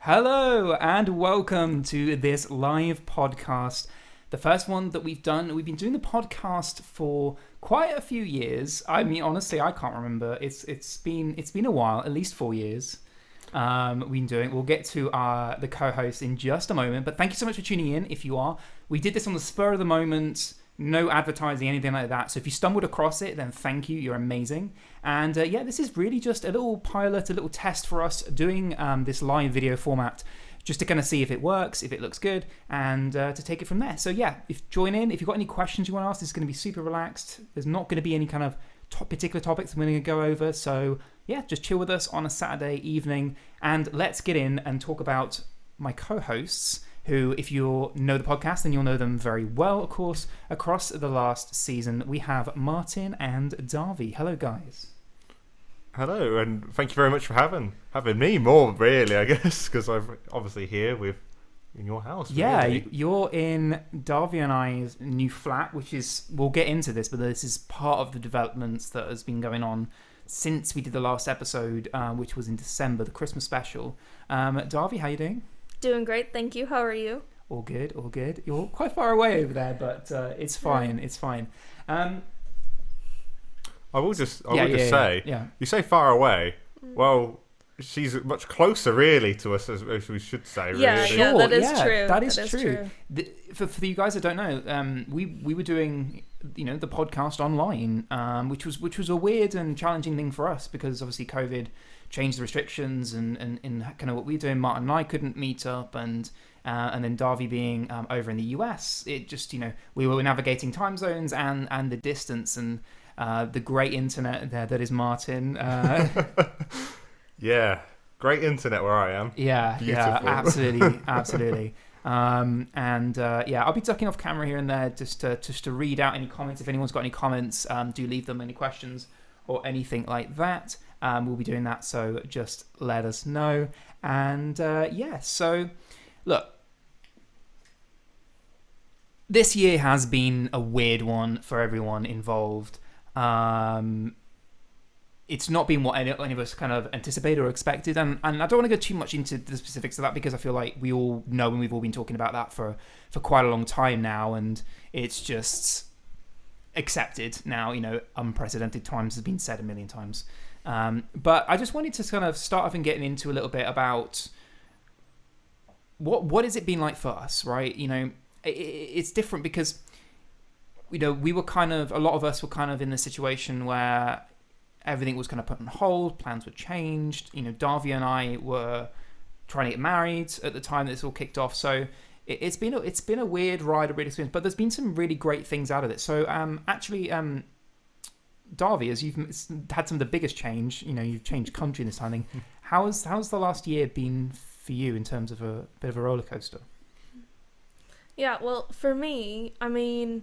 Hello and welcome to this live podcast. The first one that we've done. We've been doing the podcast for quite a few years. I mean, honestly, I can't remember. It's been a while, at least 4 years. We've been doing. We'll get to the co-host in just a moment. But thank you so much for tuning in. If you are, we did this on the spur of the moment. No advertising, anything like that. So if you stumbled across it, then thank you. You're amazing. And this is really just a little pilot, a little test for us doing this live video format, just to kind of see if it works, if it looks good, and to take it from there. So join in. If you've got any questions you want to ask, this is going to be super relaxed. There's not going to be any kind of particular topics I'm going to go over. So just chill with us on a Saturday evening, and let's get in and talk about my co-hosts, who, if you know the podcast, then you'll know them very well, of course. Across the last season, we have Martin and Darby. Hello, guys. Hello, and thank you very much for having me more, really, I guess, because I'm obviously here in your house. Yeah, really. You're in Darby and I's new flat, which is, we'll get into this, but this is part of the developments that has been going on since we did the last episode, which was in December, the Christmas special. Darby, how you doing? Doing great, thank you. How are you? All good, all good. You're quite far away over there, but it's fine, it's fine. I will just say, you say far away. Well, she's much closer, really, to us as we should say. Really. Yeah, that is true. That is true. For you guys that don't know, we were doing the podcast online, which was a weird and challenging thing for us because obviously COVID changed the restrictions and kind of what we're doing. Martin and I couldn't meet up, and then Darby being over in the US, it just we were navigating time zones and the distance and the great internet there that is Martin. Yeah, great internet where I am. Yeah, absolutely. I'll be ducking off camera here and there just to read out any comments. If anyone's got any comments, do leave them, any questions or anything like that. We'll be doing that, so just let us know. And so look, this year has been a weird one for everyone involved. It's not been what any of us kind of anticipated or expected, and I don't want to go too much into the specifics of that because I feel like we all know and we've all been talking about that for quite a long time now, and it's just accepted now. Unprecedented times has been said a million times. But I just wanted to kind of start off and getting into a little bit about what has it been like for us, right? It's different because we were kind of, a lot of us were kind of in the situation where everything was kind of put on hold, plans were changed. Darby and I were trying to get married at the time that this all kicked off, so it's been a weird ride, a weird experience, but there's been some really great things out of it. So Darby, as you've had some of the biggest change, you've changed country in this time thing. How's the last year been for you in terms of a bit of a roller coaster? Yeah, well, for me, I mean,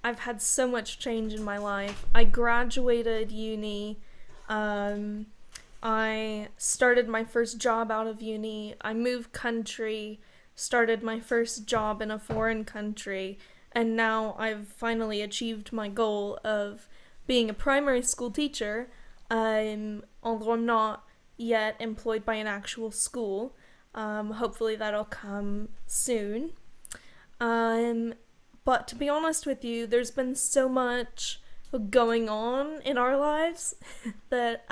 I've had so much change in my life. I graduated uni. I started my first job out of uni. I moved country, started my first job in a foreign country, and now I've finally achieved my goal of being a primary school teacher, although I'm not yet employed by an actual school. Hopefully that'll come soon. But to be honest with you, there's been so much going on in our lives that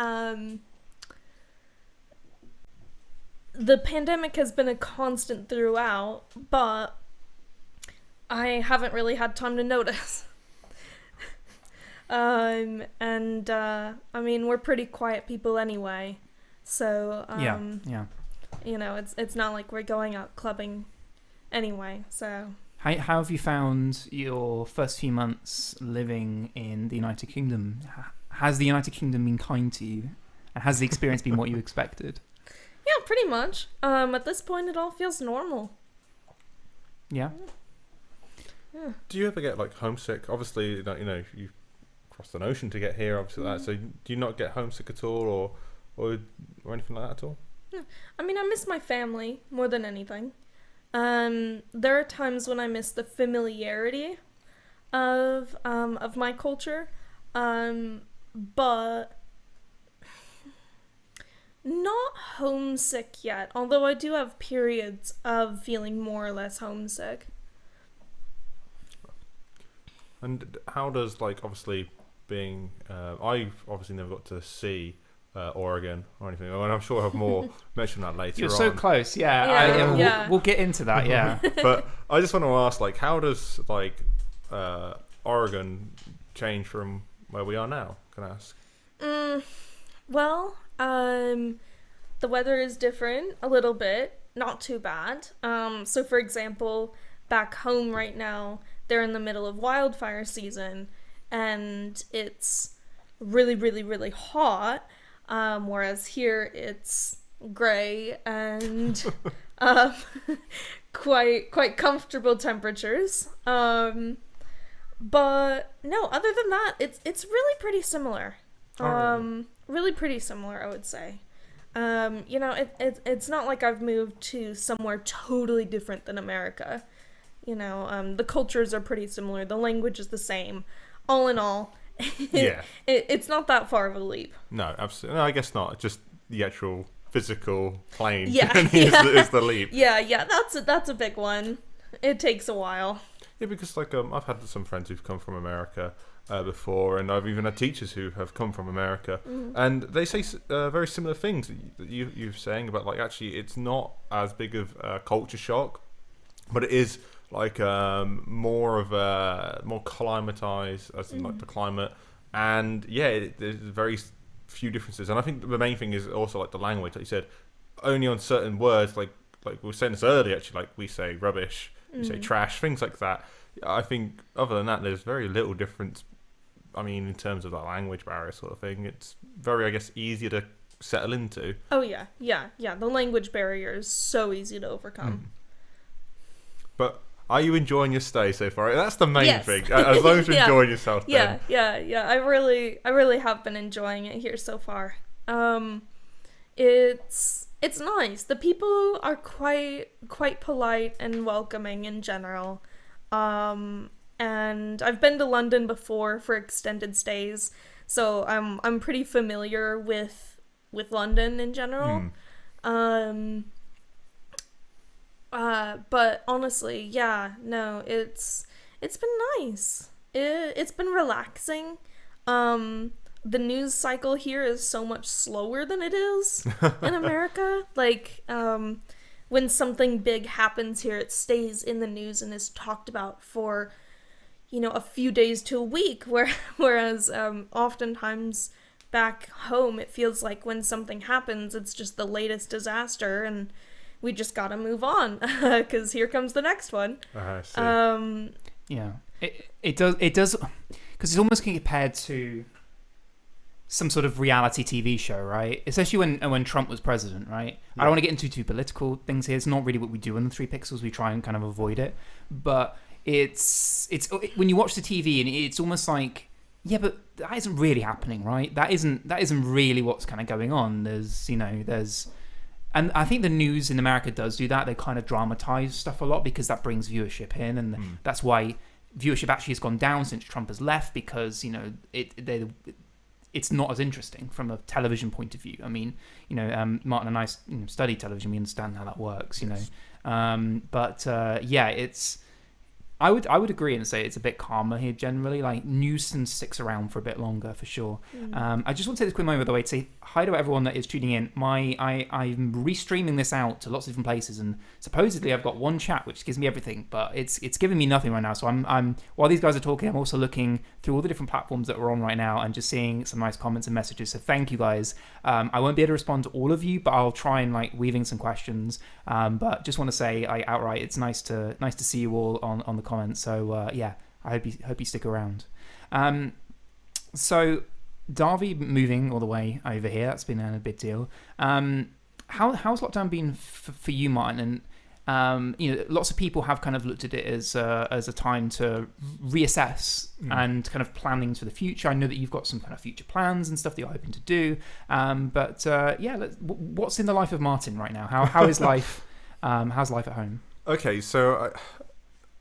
the pandemic has been a constant throughout, but I haven't really had time to notice. I mean, we're pretty quiet people anyway, so it's not like we're going out clubbing anyway. So how have you found your first few months living in the United Kingdom? Has the United Kingdom been kind to you, and has the experience been what you expected? Yeah, pretty much. At this point, it all feels normal. Yeah. Do you ever get homesick? Obviously, you crossed an ocean to get here, obviously. That. So, do you not get homesick at all, or anything like that at all? I mean, I miss my family more than anything. There are times when I miss the familiarity of my culture, but Not homesick yet, although I do have periods of feeling more or less homesick. And how does, like, obviously being... I've obviously never got to see Oregon or anything, and I'm sure I'll have more mention that later You're on. so close, yeah. Yeah, yeah. We'll get into that, yeah. But I just want to ask, like, how does, like, Oregon change from where we are now? Can I ask? Well, the weather is different a little bit, not too bad. So for example, back home right now, they're in the middle of wildfire season, and it's really, really, really hot. Whereas here it's gray and quite comfortable temperatures. But no, other than that, it's really pretty similar. Really pretty similar, I would say. It's not like I've moved to somewhere totally different than America. The cultures are pretty similar. The language is the same. All in all, it's not that far of a leap. No, absolutely. No, I guess not. Just the actual physical plane is the leap. Yeah, that's a big one. It takes a while. Yeah, because like I've had some friends who've come from America before, and I've even had teachers who have come from America, and they say very similar things that you're saying about, like, actually it's not as big of a culture shock, but it is like more climatized, as in like the climate, and there's very few differences. And I think the main thing is also like the language, like you said, only on certain words, like we were saying this earlier, actually, like we say rubbish, we say trash, things like that. I think other than that, there's very little difference. I mean, in terms of that language barrier sort of thing, it's very, I guess, easier to settle into. Oh yeah. The language barrier is so easy to overcome. But are you enjoying your stay so far? That's the main thing. As long as you're enjoying yourself, then. Yeah. I really have been enjoying it here so far. It's nice. The people are quite polite and welcoming in general. And I've been to London before for extended stays, so I'm pretty familiar with London in general. But honestly, it's been nice. It's been relaxing. The news cycle here is so much slower than it is in America. Like, when something big happens here, it stays in the news and is talked about for, a few days to a week, whereas oftentimes back home, it feels like when something happens, it's just the latest disaster, and we just gotta move on, because here comes the next one. I see. It does, because it's almost compared to some sort of reality TV show, right? Especially when Trump was president, right? Yeah. I don't want to get into too political things here. It's not really what we do in the 3 Pixels. We try and kind of avoid it. But it's when you watch the TV, and it's almost like, yeah, but that isn't really happening, right? That isn't really what's kind of going on. And I think the news in America does do that. They kind of dramatize stuff a lot because that brings viewership in, and that's why viewership actually has gone down since Trump has left, because it's not as interesting from a television point of view. I mean, Martin and I study television. We understand how that works, it's. I would agree and say it's a bit calmer here generally. Like, news sticks around for a bit longer for sure. I just want to take this quick moment, by the way, to say hi to everyone that is tuning in. I'm restreaming this out to lots of different places, and supposedly I've got one chat which gives me everything, but it's giving me nothing right now. So I'm while these guys are talking, I'm also looking through all the different platforms that we're on right now and just seeing some nice comments and messages. So thank you guys. I won't be able to respond to all of you, but I'll try and weave in some questions. But just want to say outright, it's nice to see you all on the comments. So I hope you stick around. So Darby moving all the way over here, that's been a big deal. How's lockdown been for you, Martin? And lots of people have kind of looked at it as a time to reassess and kind of planning for the future. I know that you've got some kind of future plans and stuff that you're hoping to do. What's in the life of Martin right now? How is life? How's life at home? Okay, so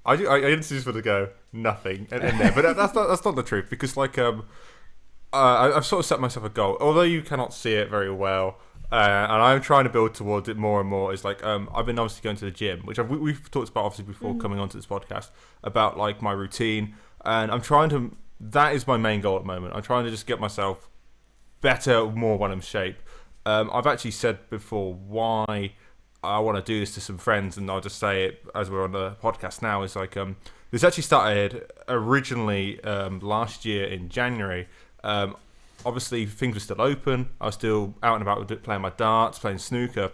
I just want to go nothing in there, but that's not the truth, because I've sort of set myself a goal. Although you cannot see it very well, and I'm trying to build towards it more and more. Is like I've been obviously going to the gym, which we've talked about obviously before coming onto this podcast about like my routine, and I'm trying to. That is my main goal at the moment. I'm trying to just get myself better, more when I'm in shape. I've actually said before why I want to do this to some friends, and I'll just say it as we're on the podcast now. Is like this actually started originally last year in January. Obviously, things were still open. I was still out and about playing my darts, playing snooker.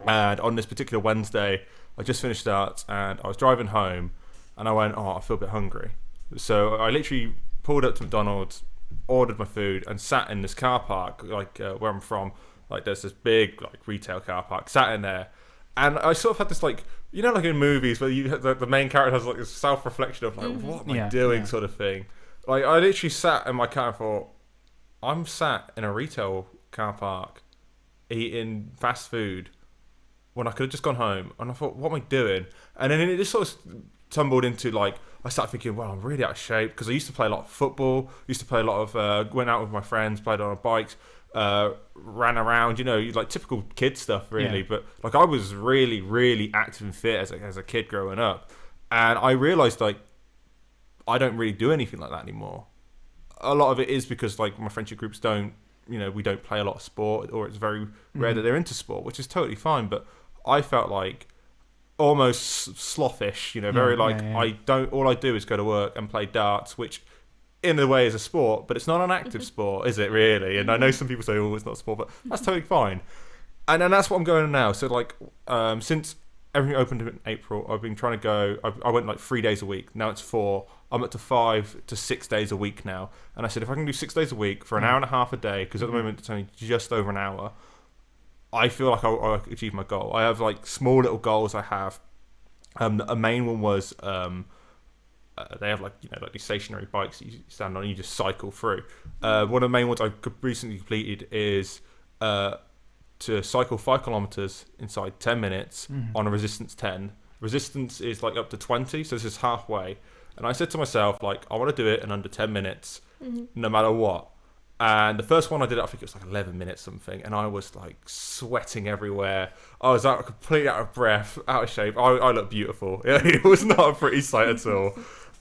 And on this particular Wednesday, I just finished darts and I was driving home and I went, oh, I feel a bit hungry. So I literally pulled up to McDonald's, ordered my food and sat in this car park, like where I'm from. Like there's this big like retail car park, sat in there. And I sort of had this like, you know, like in movies where you the main character has like this self-reflection of like, what am I doing sort of thing. Like I literally sat in my car and thought, I'm sat in a retail car park eating fast food when I could have just gone home. And I thought, what am I doing? And then it just sort of tumbled into like, I started thinking, well, I'm really out of shape because I used to play a lot of football, used to play a lot of, went out with my friends, played on bikes, ran around, you know, like typical kid stuff really. But like I was really, really active and fit as a kid growing up. And I realised like, I don't really do anything like that anymore. A lot of it is because like my friendship groups don't, you know, we don't play a lot of sport, or it's very rare that they're into sport, which is totally fine. But I felt like almost slothish, you know, very all I do is go to work and play darts, which in a way is a sport, but it's not an active sport, is it really? And I know some people say, oh, it's not a sport, but that's totally fine. And that's what I'm going on now. So like, since everything opened in April, I've been trying to go, I went like 3 days a week. Now it's 4. I'm up to 5 to 6 days a week now. And I said, if I can do 6 days a week for an hour and a half a day, because at the moment it's only just over an hour, I feel like I'll achieve my goal. I have like small little goals I have. A main one was, they have like, you know, like these stationary bikes that you stand on and you just cycle through. One of the main ones I recently completed is to cycle 5 kilometers inside 10 minutes on a resistance 10. Resistance is like up to 20, so this is halfway. And I said to myself, like, I want to do it in under 10 minutes, no matter what. And the first one I did, I think it was like 11 minutes something, and I was like sweating everywhere. I was completely out of breath, out of shape. I looked beautiful. It was not a pretty sight at all.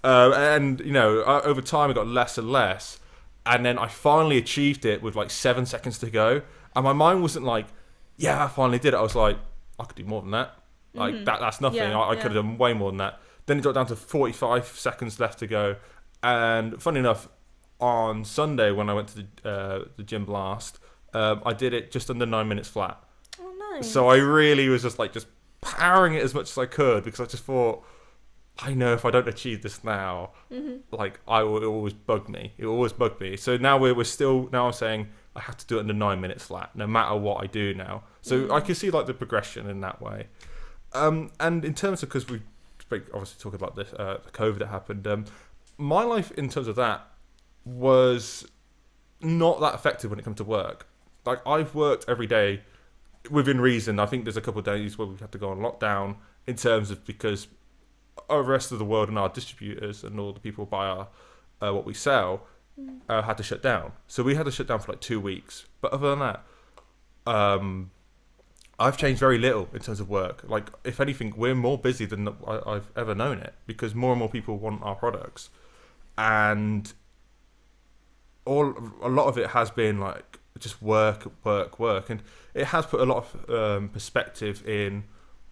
And, you know, over time it got less and less. And then I finally achieved it with like 7 seconds to go. And my mind wasn't like, yeah, I finally did it. I was like, I could do more than that. Like, that's nothing. I could have done way more than that. Then it got down to 45 seconds left to go. And funny enough, on Sunday when I went to the gym last, I did it just under 9 minutes flat. Oh, nice. So I really was just powering it as much as I could, because I just thought, I know if I don't achieve this now, like it will always bug me. It will always bug me. So now we're still, now I'm saying I have to do it under 9 minutes flat, no matter what I do now. So I can see like the progression in that way. And in terms of, because we obviously talk about this, the COVID that happened, my life in terms of that was not that effective when it comes to work. Like, I've worked every day within reason. I think there's a couple of days where we've had to go on lockdown in terms of, because the rest of the world and our distributors and all the people who buy our what we sell had to shut down. So we had to shut down for like 2 weeks. But other than that, I've changed very little in terms of work. Like, if anything, we're more busy than I've ever known it, because more and more people want our products. And a lot of it has been like just work, and it has put a lot of perspective in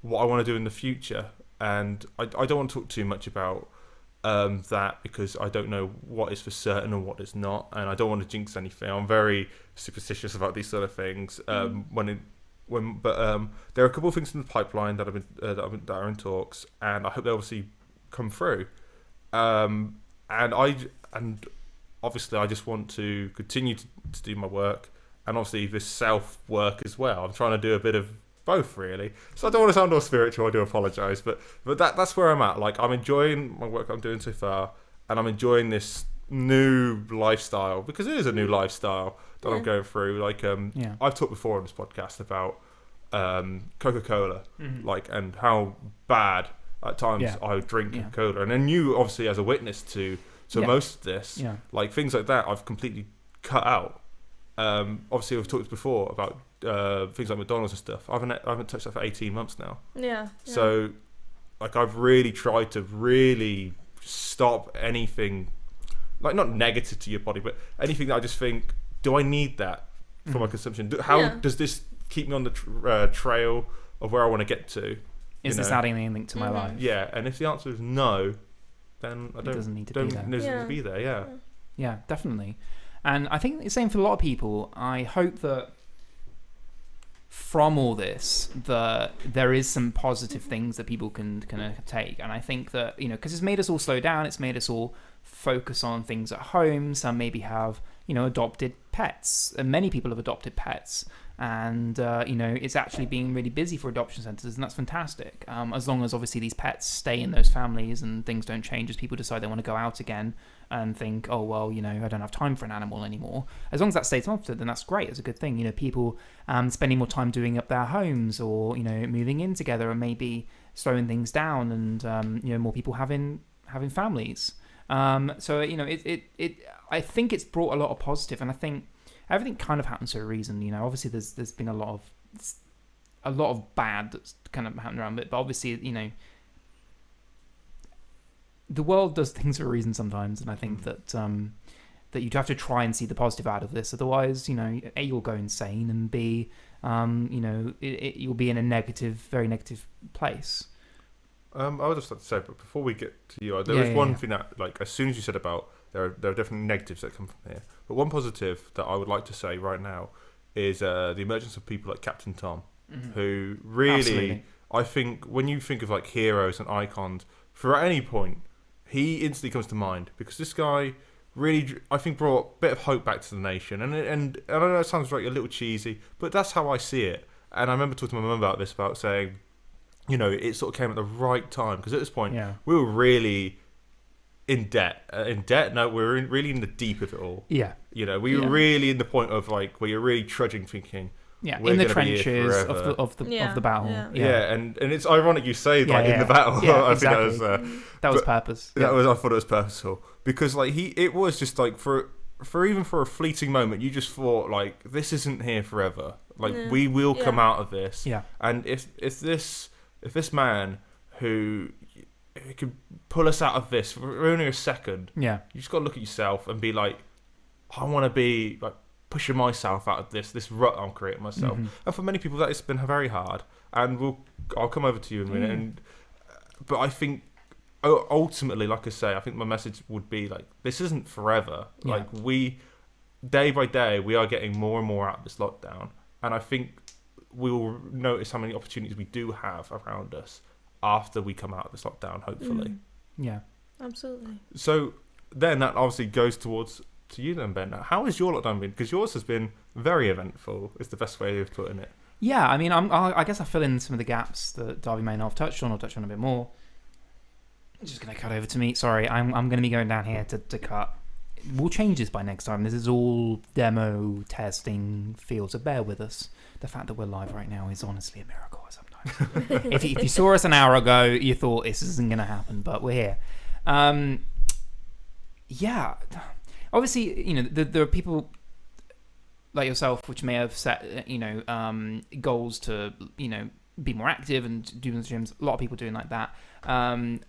what I want to do in the future. And I don't want to talk too much about that, because I don't know what is for certain and what is not, and I don't want to jinx anything. I'm very superstitious about these sort of things. But there are a couple of things in the pipeline that that are in talks, and I hope they obviously come through. And obviously, I just want to continue to do my work, and obviously this self work as well. I'm trying to do a bit of both, really. So I don't want to sound all spiritual. I do apologise, but that's where I'm at. Like, I'm enjoying my work I'm doing so far, and I'm enjoying this new lifestyle, because it is a new lifestyle that I'm going through. Like, I've talked before on this podcast about Coca-Cola, like, and how bad at times I would drink Coca-Cola, and then you obviously as a witness to most of this, like things like that, I've completely cut out. obviously we've talked before about things like McDonald's and stuff. I haven't touched that for 18 months now. Yeah. So, like, I've really tried to really stop anything, like, not negative to your body, but anything that I just think, do I need that for my consumption? How does this keep me on the trail of where I want to get to? Is this adding anything to my life? Yeah, and if the answer is no, then I don't. It doesn't need to don't be there. need to be there. Yeah. Yeah, definitely. And I think the same for a lot of people. I hope that from all this, that there is some positive things that people can take. And I think that, because it's made us all slow down, it's made us all focus on things at home. Some maybe have, adopted pets. And many people have adopted pets. And, it's actually being really busy for adoption centres, and that's fantastic. As long as, obviously, these pets stay in those families and things don't change as people decide they want to go out again and think, oh, well, I don't have time for an animal anymore. As long as that stays on, then that's great. It's a good thing. People spending more time doing up their homes or, moving in together and maybe slowing things down and, more people having families. So, I think it's brought a lot of positive, and I think everything kind of happens for a reason. Obviously there's been a lot of bad that's kind of happened around it, but obviously, the world does things for a reason sometimes, and I think that that you'd have to try and see the positive out of this. Otherwise, A, you'll go insane, and B, you'll be in a very negative place. I would just like to say, but before we get to you, there was one thing that, like, as soon as you said about there are definitely negatives that come from here, but one positive that I would like to say right now is the emergence of people like Captain Tom, who really, absolutely. I think when you think of like heroes and icons, for at any point, he instantly comes to mind, because this guy really, I think, brought a bit of hope back to the nation. And I know it sounds like a little cheesy, but that's how I see it. And I remember talking to my mum about this, about saying, it sort of came at the right time, because at this point, we were really in debt. No, we were really in the deep of it all. Yeah. We were really in the point of, like, where you're really trudging, thinking, in the trenches of the battle. Yeah, and it's ironic you say, like, in the battle. Yeah, I exactly. think that was purpose. I thought it was purposeful, because, like, it was just like for a fleeting moment, you just thought, like, this isn't here forever. Like, we will come out of this. Yeah. And if this man who could pull us out of this for only a second, you just got to look at yourself and be like, I want to be, like, pushing myself out of this rut I'm creating myself. And for many people, that has been very hard. And I'll come over to you in a minute. But I think ultimately, like I say, I think my message would be, like, this isn't forever. Like, we, day by day, we are getting more and more out of this lockdown. And I think we will notice how many opportunities we do have around us after we come out of this lockdown, hopefully. Yeah. Absolutely. So then that obviously goes to you then, Ben. How has your lockdown been? Because yours has been very eventful, is the best way of putting it. Yeah, I mean, I guess I fill in some of the gaps that Darby may not have touched on, or touch on a bit more. I'm just going to cut over to me. Sorry, I'm going to be going down here to cut. We'll change this by next time. This is all demo testing feel, so bear with us. The fact that we're live right now is honestly a miracle sometimes. if you saw us an hour ago, you thought this isn't going to happen, but we're here. Yeah. Obviously, there are people like yourself which may have set, goals to, be more active and do the gyms. A lot of people doing like that. I'm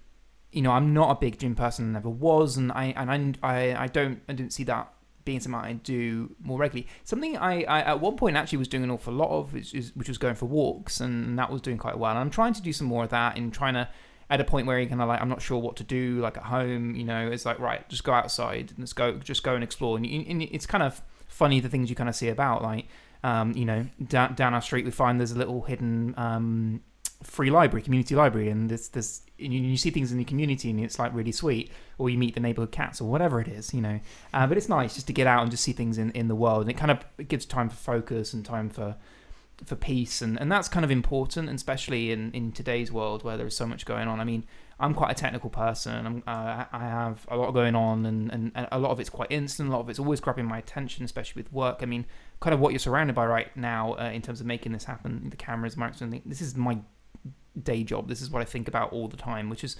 not a big gym person, never was, and I don't see that being something I do more regularly. Something I at one point actually was doing an awful lot of, which was going for walks, and that was doing quite well. And I'm trying to do some more of that, and trying to, at a point where you're kind of like, I'm not sure what to do, like at home, it's like, right, just go outside and just go and explore. And it's kind of funny, the things you kind of see about, like, down our street, we find there's a little hidden free library, community library, and there's you see things in the community and it's like really sweet, or you meet the neighborhood cats or whatever it is, but it's nice just to get out and just see things in the world, and it kind of gives time for focus and time for peace, and that's kind of important, and especially in today's world where there's so much going on. I mean, I'm quite a technical person. I have a lot going on, and a lot of it's quite instant. A lot of it's always grabbing my attention, especially with work. I mean, kind of what you're surrounded by right now in terms of making this happen, the cameras, microphones. This is my day job. This is what I think about all the time, which is,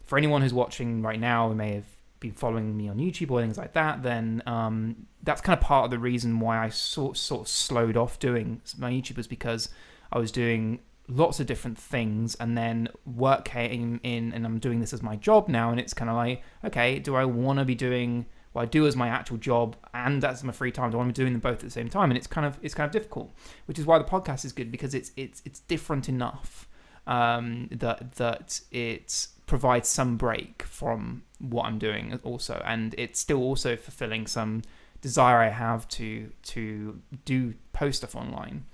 for anyone who's watching right now who may have been following me on YouTube or things like that, then that's kind of part of the reason why I sort of slowed off doing my YouTube, was because I was doing lots of different things, and then work came in, and I'm doing this as my job now, and it's kind of like, okay, do I want to be doing what I do as my actual job and as my free time? Do I want to be doing them both at the same time? And it's kind of difficult, which is why the podcast is good, because it's different enough that it provides some break from what I'm doing also, and it's still also fulfilling some desire I have to do post stuff online.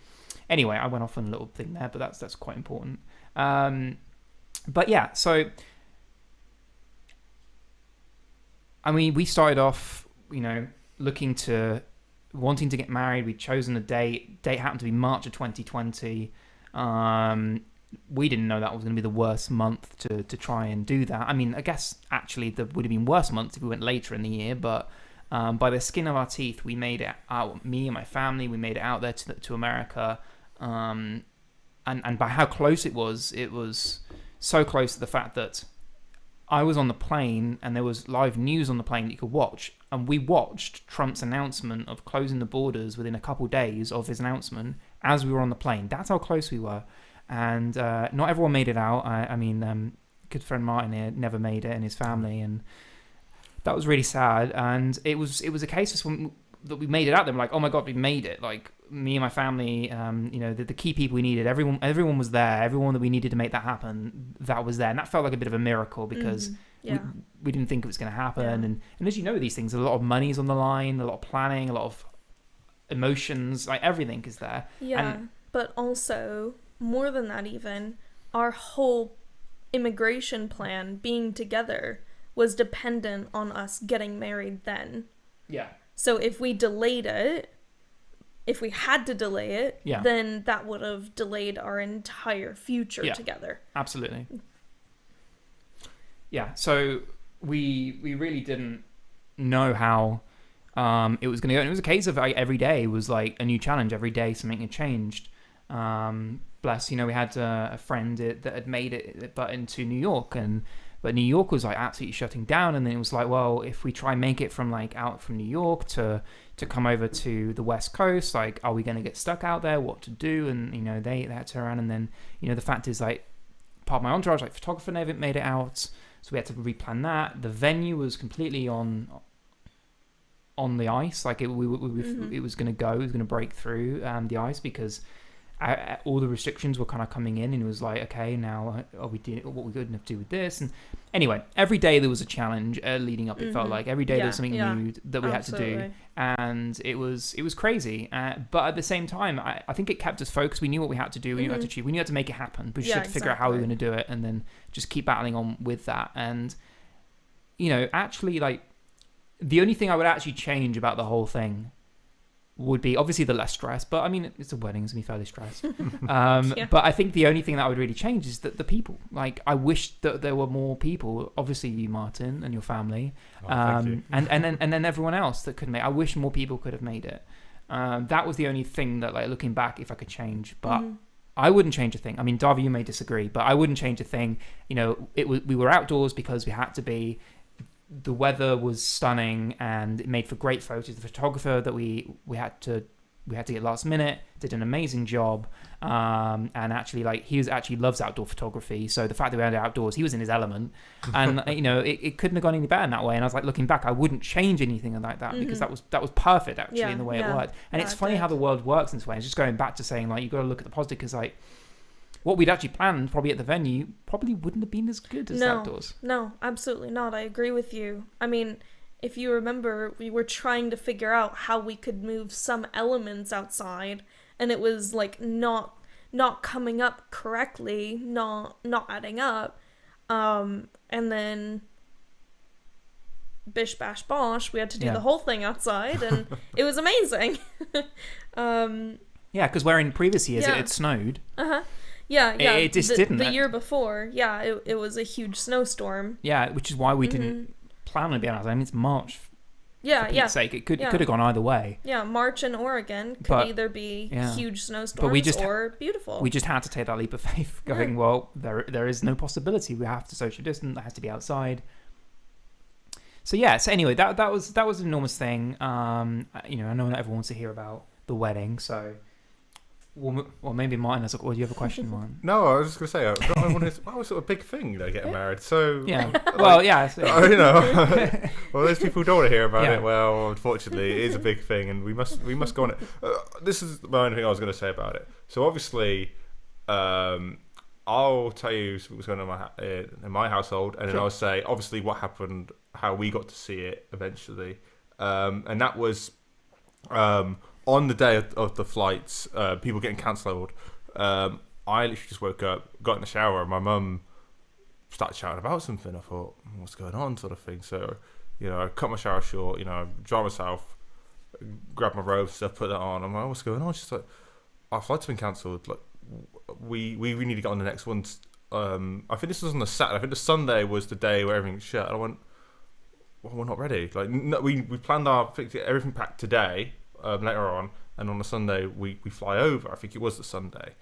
Anyway, I went off on a little thing there, but that's quite important. But yeah, so I mean, we started off, wanting to get married. We'd chosen a date. Date happened to be March of 2020. We didn't know that was going to be the worst month to try and do that. I mean, I guess actually there would have been worse months if we went later in the year, but by the skin of our teeth, we made it out. Me and my family, we made it out there to America, and by how close it was so close to the fact that I was on the plane and there was live news on the plane that you could watch, and we watched Trump's announcement of closing the borders within a couple days of his announcement as we were on the plane. That's how close we were. And not everyone made it out. I mean, good friend Martin here never made it, and his family, and that was really sad. And it was a case of that we made it out. They were like, "Oh my god, we made it!" Like me and my family, the key people we needed, everyone was there. Everyone that we needed to make that happen, that was there, and that felt like a bit of a miracle, because we didn't think it was going to happen. And as you know, these things, a lot of money's on the line, a lot of planning, a lot of emotions, like everything is there. Yeah, but also, more than that even, our whole immigration plan being together was dependent on us getting married then. Yeah. So if we delayed it, if we had to delay it, then that would have delayed our entire future together. Absolutely. Yeah, so we really didn't know how it was going to go. And it was a case of every day was like a new challenge. Every day something had changed. Bless, we had a friend that had made it but into New York, but New York was like absolutely shutting down, and then it was like, well, if we try and make it from like out from New York to come over to the West Coast, like, are we going to get stuck out there? What to do? And they had to turn around, and then the fact is, like, part of my entourage, like photographer, never made it out, so we had to replan that. The venue was completely on the ice, like it was going to go, it was going to break through the ice, because all the restrictions were kind of coming in, and it was like, okay, now are we doing what we're good enough to do with this? And anyway, every day there was a challenge leading up. It felt like every day there was something new that we had to do, and it was crazy. But at the same time, I think it kept us focused. We knew what we had to do. We knew what to achieve. We knew how to make it happen. But we just had to figure out how we were going to do it, and then just keep battling on with that. And actually, like, the only thing I would actually change about the whole thing would be obviously the less stress, but I mean, it's a wedding, it's gonna be fairly stressed. But I think the only thing that I would really change is that the people. Like, I wish that there were more people. Obviously, you, Martin, and your family, thank you. and then everyone else that could make. I wish more people could have made it. That was the only thing that, like, looking back, if I could change, but I wouldn't change a thing. I mean, Darby, you may disagree, but I wouldn't change a thing. We were outdoors because we had to be. The weather was stunning, and it made for great photos. The photographer that we had to get last minute did an amazing job, and actually, like, he loves outdoor photography. So the fact that we had it outdoors, he was in his element, and it couldn't have gone any better in that way. And I was like, looking back, I wouldn't change anything like that, because that was perfect actually in the way it worked. And it's funny how the world works in this way. It's just going back to saying, like, you've got to look at the positive, because, like, what we'd actually planned probably at the venue probably wouldn't have been as good as outdoors. No, absolutely not. I agree with you. I mean, if you remember, we were trying to figure out how we could move some elements outside, and it was like not coming up correctly, not adding up. And then bish bash bosh, we had to do the whole thing outside, and it was amazing. Yeah, because where in previous years it snowed. Yeah. It just didn't. The year before, it was a huge snowstorm. Yeah, which is why we didn't plan on being outside. I mean, it's March. Yeah, for Pete's sake, it could have gone either way. Yeah, March in Oregon could either be huge snowstorms or beautiful. We just had to take that leap of faith, going, well, there is no possibility. We have to social distance. It has to be outside. So yeah. So anyway, that was an enormous thing. You know, I know not everyone wants to hear about the wedding, so. Well, maybe mine. Or do you have a question, Martin? No, I was just gonna say, I wanted. That was sort of a big thing, getting married. So Yeah. Well, yeah. So, you know, well, those people who don't want to hear about it. Well, unfortunately, it is a big thing, and we must go on it. This is the only thing I was going to say about it. So obviously, I'll tell you what's going on in my household, and then I'll say obviously what happened, how we got to see it eventually, and that was on the day of the flights, people getting cancelled. I literally just woke up, got in the shower, and my mum started shouting about something. I thought, what's going on, sort of thing. So, you know, I cut my shower short, you know, dry myself, grab my robe stuff, put that on. I'm like, what's going on? She's like, our flight's been cancelled. Like, we need to get on the next one. I think this was on the Saturday. I think the Sunday was the day where everything's shut. And I went, well, we're not ready. Like, no, we planned everything packed today. Later on, and on the Sunday we fly over. I think it was the Sunday.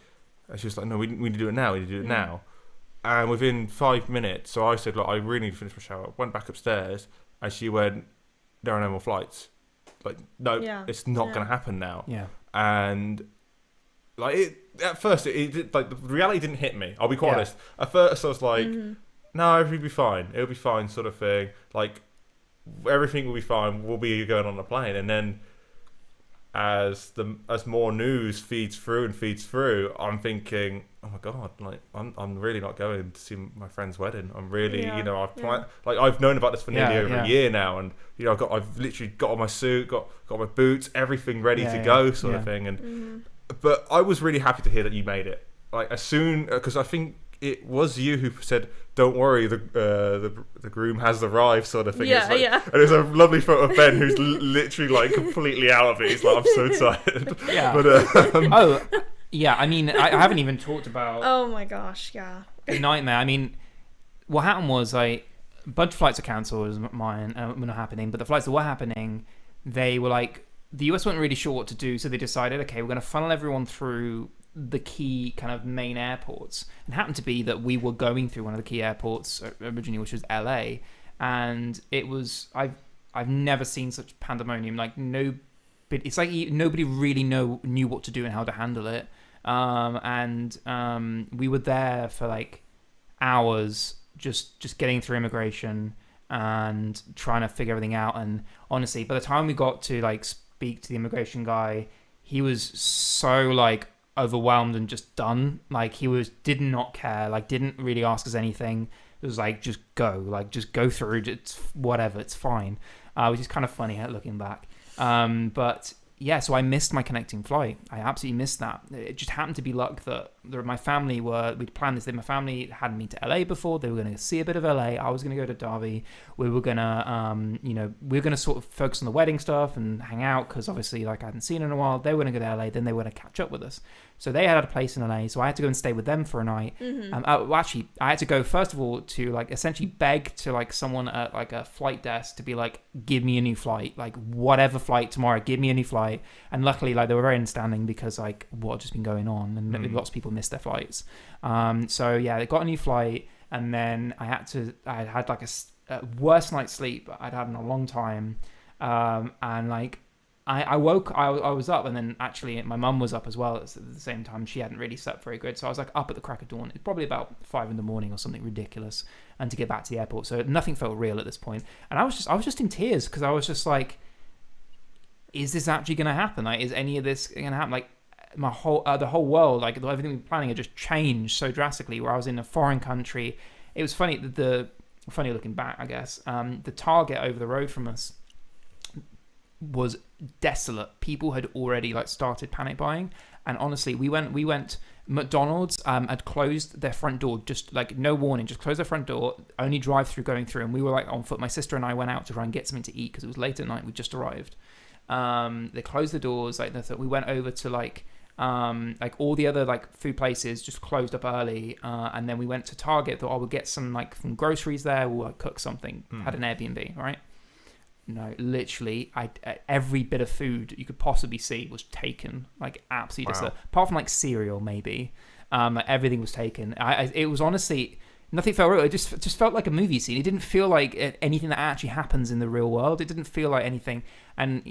And she was like, no, we need to do it now. We need to do it now. And within 5 minutes, so I said, look, I really need to finish my shower. Went back upstairs, and she went, there are no more flights. Like, no, it's not going to happen now. Yeah. And like at first, it like the reality didn't hit me. I'll be quite honest. At first, I was like, no, everything will be fine. It'll be fine, sort of thing. Like, everything will be fine. We'll be going on the plane, and then. As more news feeds through, I'm thinking, oh my god, like I'm really not going to see my friend's wedding. I'm really, you know, I've known about this for nearly over a year now, and you know, I've literally got on my suit, got my boots, everything ready to go, sort of thing. And but I was really happy to hear that you made it. Like as soon, because I think it was you who said, "Don't worry, the groom has arrived," sort of thing. Yeah, And there's a lovely photo of Ben who's literally like completely out of it. He's like, "I'm so tired." Yeah. But yeah. I mean, I haven't even talked about. Oh my gosh, yeah. The nightmare. I mean, what happened was a bunch of flights are cancelled. As mine were not happening, but the flights that were happening, they were like the US weren't really sure what to do, so they decided, okay, we're going to funnel everyone through the key kind of main airports. It happened to be that we were going through one of the key airports originally, which was LA, and it was I've never seen such pandemonium. Like it's like nobody really knew what to do and how to handle it. And we were there for like hours, just getting through immigration and trying to figure everything out. And honestly, by the time we got to like speak to the immigration guy, he was so like overwhelmed and just done. Like he did not care, like didn't really ask us anything. It was like, just go through, it's whatever, it's fine. Which is kind of funny looking back. But yeah, so I missed my connecting flight. I absolutely missed that. It just happened to be luck that my family we'd planned this. My family hadn't been to LA before. They were going to see a bit of LA. I was going to go to Derby. We were going to, sort of focus on the wedding stuff and hang out because obviously, like, I hadn't seen in a while. They were going to go to LA. Then they were going to catch up with us. So they had a place in LA. So I had to go and stay with them for a night. Actually, I had to go first of all to like essentially beg to like someone at like a flight desk to be like, give me a new flight, like whatever flight tomorrow, give me a new flight. And luckily, like they were very understanding because like what had just been going on and lots of people missed their flights. So yeah, they got a new flight, and then I had like a worst night's sleep I'd had in a long time. And like I woke, I was up, and then actually my mum was up as well at the same time. She hadn't really slept very good, so I was like up at the crack of dawn. It's probably about 5 a.m. or something ridiculous, and to get back to the airport. So nothing felt real at this point, and I was just in tears because I was just like, is this actually going to happen? Like, is any of this going to happen? Like, the whole world, like everything we were planning, had just changed so drastically. Where I was in a foreign country, it was funny. Funny looking back, I guess. The Target over the road from us was desolate. People had already like started panic buying, and honestly, we went. McDonald's had closed their front door, just like no warning, just closed their front door, only drive through going through, and we were like on foot. My sister and I went out to try and get something to eat because it was late at night. We just arrived. They closed the doors. Like we went over to like all the other like food places just closed up early, and then we went to Target. Thought I would get some groceries there. We'll like, cook something. Had an Airbnb, right? No, literally, every bit of food you could possibly see was taken. Like absolutely, apart from like cereal maybe. Everything was taken. It was honestly Nothing felt real. It just felt like a movie scene. It didn't feel like anything that actually happens in the real world. It didn't feel like anything. And,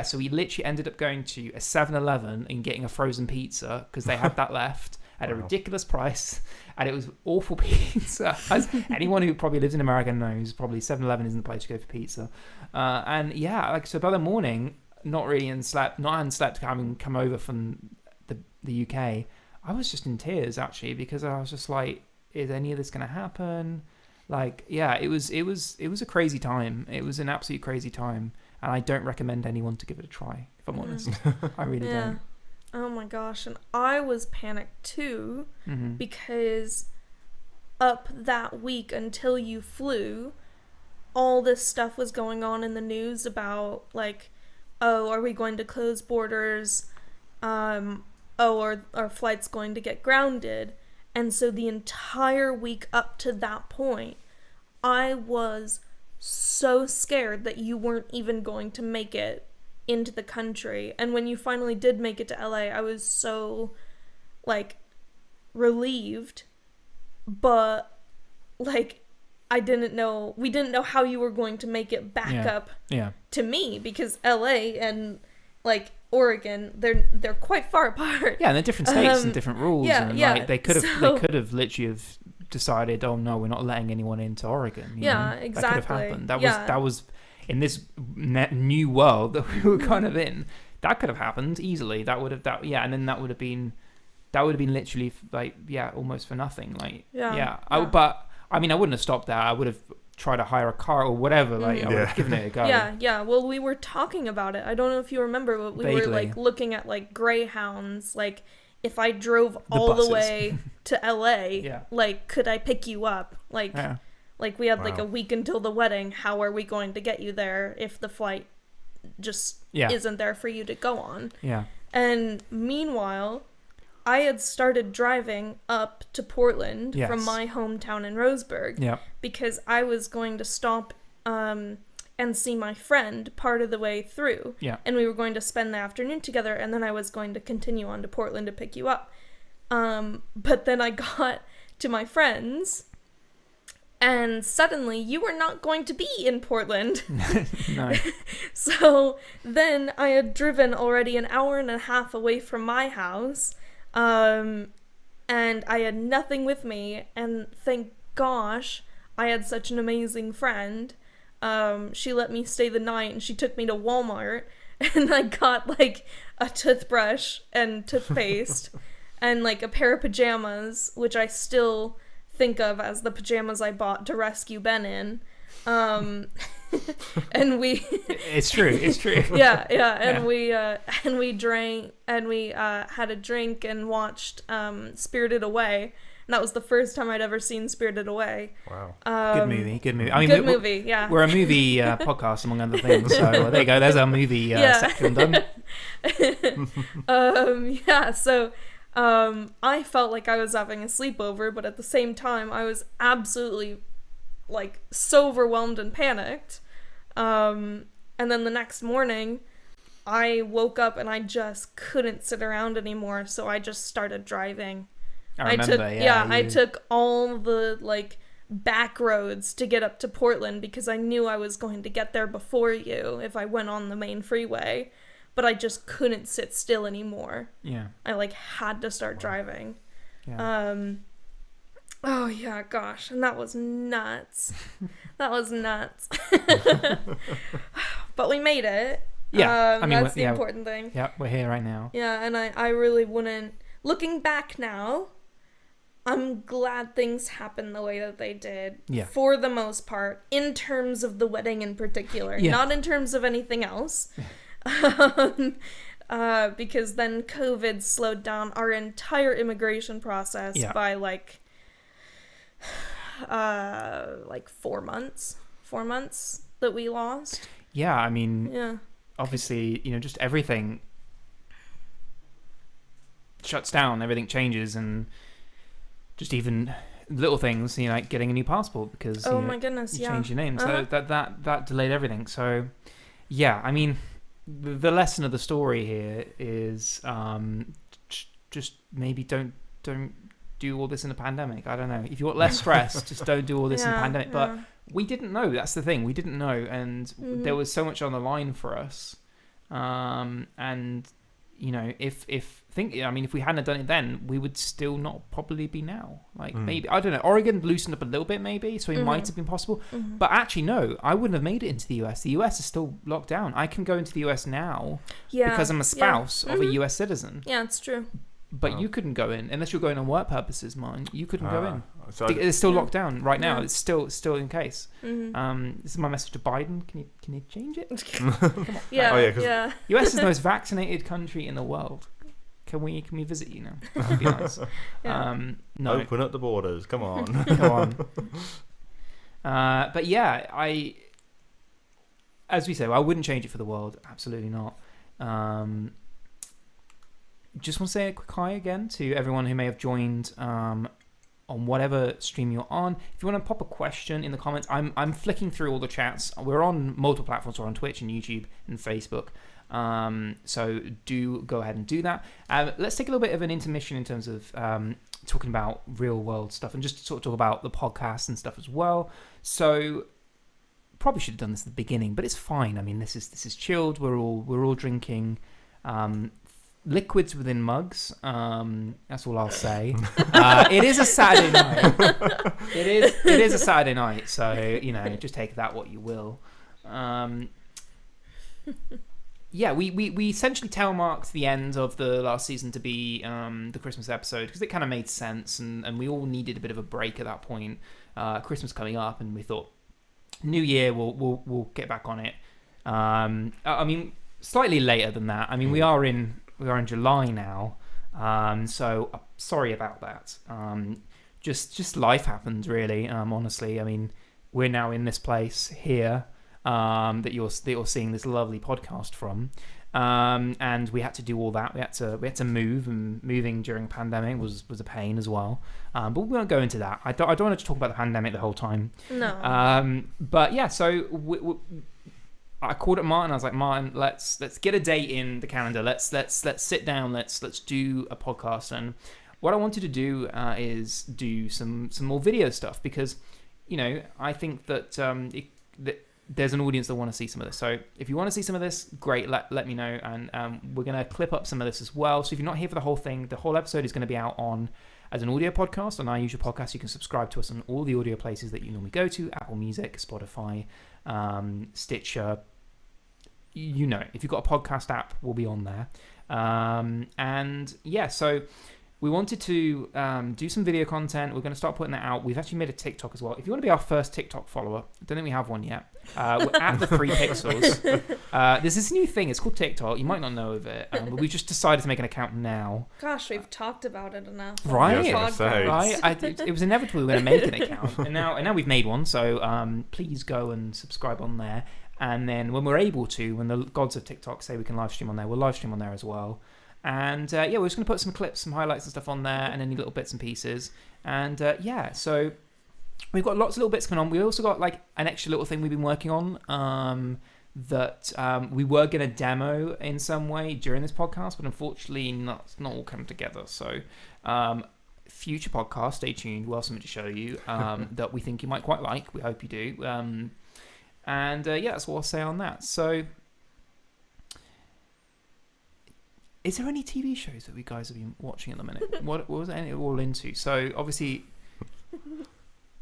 so we literally ended up going to a 7-Eleven and getting a frozen pizza because they had that left at a ridiculous price. And it was awful pizza. As anyone who probably lives in America knows, probably 7-Eleven isn't the place to go for pizza. So by the morning, not having slept, having come over from the UK, I was just in tears actually, because I was just like, is any of this going to happen? Like, yeah, it was a crazy time. It was an absolute crazy time, and I don't recommend anyone to give it a try, if I'm honest. I really don't. Oh my gosh, and I was panicked too, Mm-hmm. because up that week until you flew, all this stuff was going on in the news about, like, oh, are we going to close borders? Are flights going to get grounded? And so the entire week up to that point, I was so scared that you weren't even going to make it into the country. And when you finally did make it to LA, I was so, like, relieved, but, like, we didn't know how you were going to make it back up to me, because LA and, like, Oregon, they're quite far apart. Yeah, and they're different states and different rules. Yeah. They could have literally have decided, oh no, we're not letting anyone into Oregon. You know? Exactly. That could have happened. That was in this new world that we were kind of in. That could have happened easily. And then that would have been literally like, almost for nothing. Like, but I mean, I wouldn't have stopped there. I would have tried to hire a car or whatever. Like, I would have given it a go. Yeah. Well, we were talking about it. I don't know if you remember, but we were like looking at like Greyhounds. Like, if I drove all the way to LA, like, could I pick you up? Like, like we had like a week until the wedding. How are we going to get you there if the flight just isn't there for you to go on? Yeah. And meanwhile, I had started driving up to Portland from my hometown in Roseburg because I was going to stop and see my friend part of the way through. Yeah. And we were going to spend the afternoon together, and then I was going to continue on to Portland to pick you up. But then I got to my friend's, and suddenly you were not going to be in Portland. No. So then I had driven already an hour and a half away from my house. And I had nothing with me, and thank gosh I had such an amazing friend. She let me stay the night, and she took me to Walmart, and I got like a toothbrush and toothpaste and like a pair of pajamas, which I still think of as the pajamas I bought to rescue Ben in. And we it's true and we drank, and we had a drink and watched Spirited Away, and that was the first time I'd ever seen Spirited Away. Wow. Good movie. I mean, good movie. Yeah, we're a movie podcast among other things, so there you go, there's our movie section done. So I felt like I was having a sleepover, but at the same time I was absolutely like so overwhelmed and panicked. And then the next morning I woke up and I just couldn't sit around anymore, so I just started driving. I took all the like back roads to get up to Portland because I knew I was going to get there before you if I went on the main freeway, but I just couldn't sit still anymore. Yeah. I like had to start driving. Yeah. Oh yeah, gosh, and that was nuts. But we made it. Yeah, I mean, that's the important thing. Yeah, we're here right now. Yeah, and I really wouldn't. Looking back now, I'm glad things happened the way that they did. Yeah. For the most part, in terms of the wedding in particular, not in terms of anything else. Because then COVID slowed down our entire immigration process by like 4 months that we lost. Yeah, I mean, obviously, just everything shuts down, everything changes, and just even little things, like getting a new passport because my goodness, you changed your name, so that delayed everything. So yeah, I mean, the lesson of the story here is just maybe don't do all this in a pandemic. I don't know. If you want less stress, just don't do all this in a pandemic. But we didn't know. That's the thing. We didn't know, and there was so much on the line for us. And if we hadn't done it then, we would still not probably be now. Like maybe, I don't know. Oregon loosened up a little bit, maybe, so it might have been possible. But actually, no, I wouldn't have made it into the US. The US is still locked down. I can go into the US now because I'm a spouse of a US citizen. Yeah, it's true. But you couldn't go in unless you're going on work purposes, Martin. You couldn't go in. So It's still locked down right now. It's still in case. Mm-hmm. This is my message to Biden. Can you change it? Yeah. US is the most vaccinated country in the world. Can we visit you now? That'd be nice. No. Open up the borders. Come on. Come on. But yeah, as we say, I wouldn't change it for the world. Absolutely not. Just want to say a quick hi again to everyone who may have joined on whatever stream you're on. If you want to pop a question in the comments, I'm flicking through all the chats. We're on multiple platforms. We're on Twitch and YouTube and Facebook. So do go ahead and do that. Let's take a little bit of an intermission in terms of talking about real world stuff and just sort of talk about the podcast and stuff as well. So probably should have done this at the beginning, but it's fine. I mean, this is chilled. We're all drinking liquids within mugs. That's all I'll say. It is a Saturday night. It is a Saturday night, so just take that what you will. Yeah, we essentially telemarked the end of the last season to be the Christmas episode because it kind of made sense, and we all needed a bit of a break at that point. Christmas coming up, and we thought New Year we'll get back on it. I mean, slightly later than that. I mean, we are in July now, so sorry about that. Just life happens, really. Honestly, I mean, we're now in this place here that you're seeing this lovely podcast from, and we had to do all that. We had to move, and moving during pandemic was a pain as well. But we won't go into that. I don't want to talk about the pandemic the whole time. No. But yeah, so I called up Martin. I was like, Martin, let's get a date in the calendar. Let's sit down. Let's do a podcast. And what I wanted to do is do some more video stuff because, I think that there's an audience that want to see some of this. So if you want to see some of this, great. Let me know, and we're gonna clip up some of this as well. So if you're not here for the whole thing, the whole episode is going to be out as an audio podcast on our usual podcast. You can subscribe to us on all the audio places that you normally go to: Apple Music, Spotify, Stitcher. If you've got a podcast app, we'll be on there. And yeah, so we wanted to do some video content. We're going to start putting that out. We've actually made a TikTok as well. If you want to be our first TikTok follower, I don't think we have one yet. We're at the 3 pixels. There's this new thing. It's called TikTok. You might not know of it, but we've just decided to make an account now. Gosh, we've talked about it enough. Right? Yeah, I was gonna say. Right? It was inevitable we were going to make an account, and now we've made one. So please go and subscribe on there. And then when we're able to, when the gods of TikTok say we can live stream on there, we'll live stream on there as well. And we're just going to put some clips, some highlights and stuff on there, and any little bits and pieces. And so we've got lots of little bits coming on. We also got like an extra little thing we've been working on that we were going to demo in some way during this podcast, but unfortunately not all come together. So future podcast, stay tuned. We'll have something to show you that we think you might quite like. We hope you do. And that's what I'll say on that. So, is there any TV shows that we guys have been watching at the minute? What was it all into? So, obviously,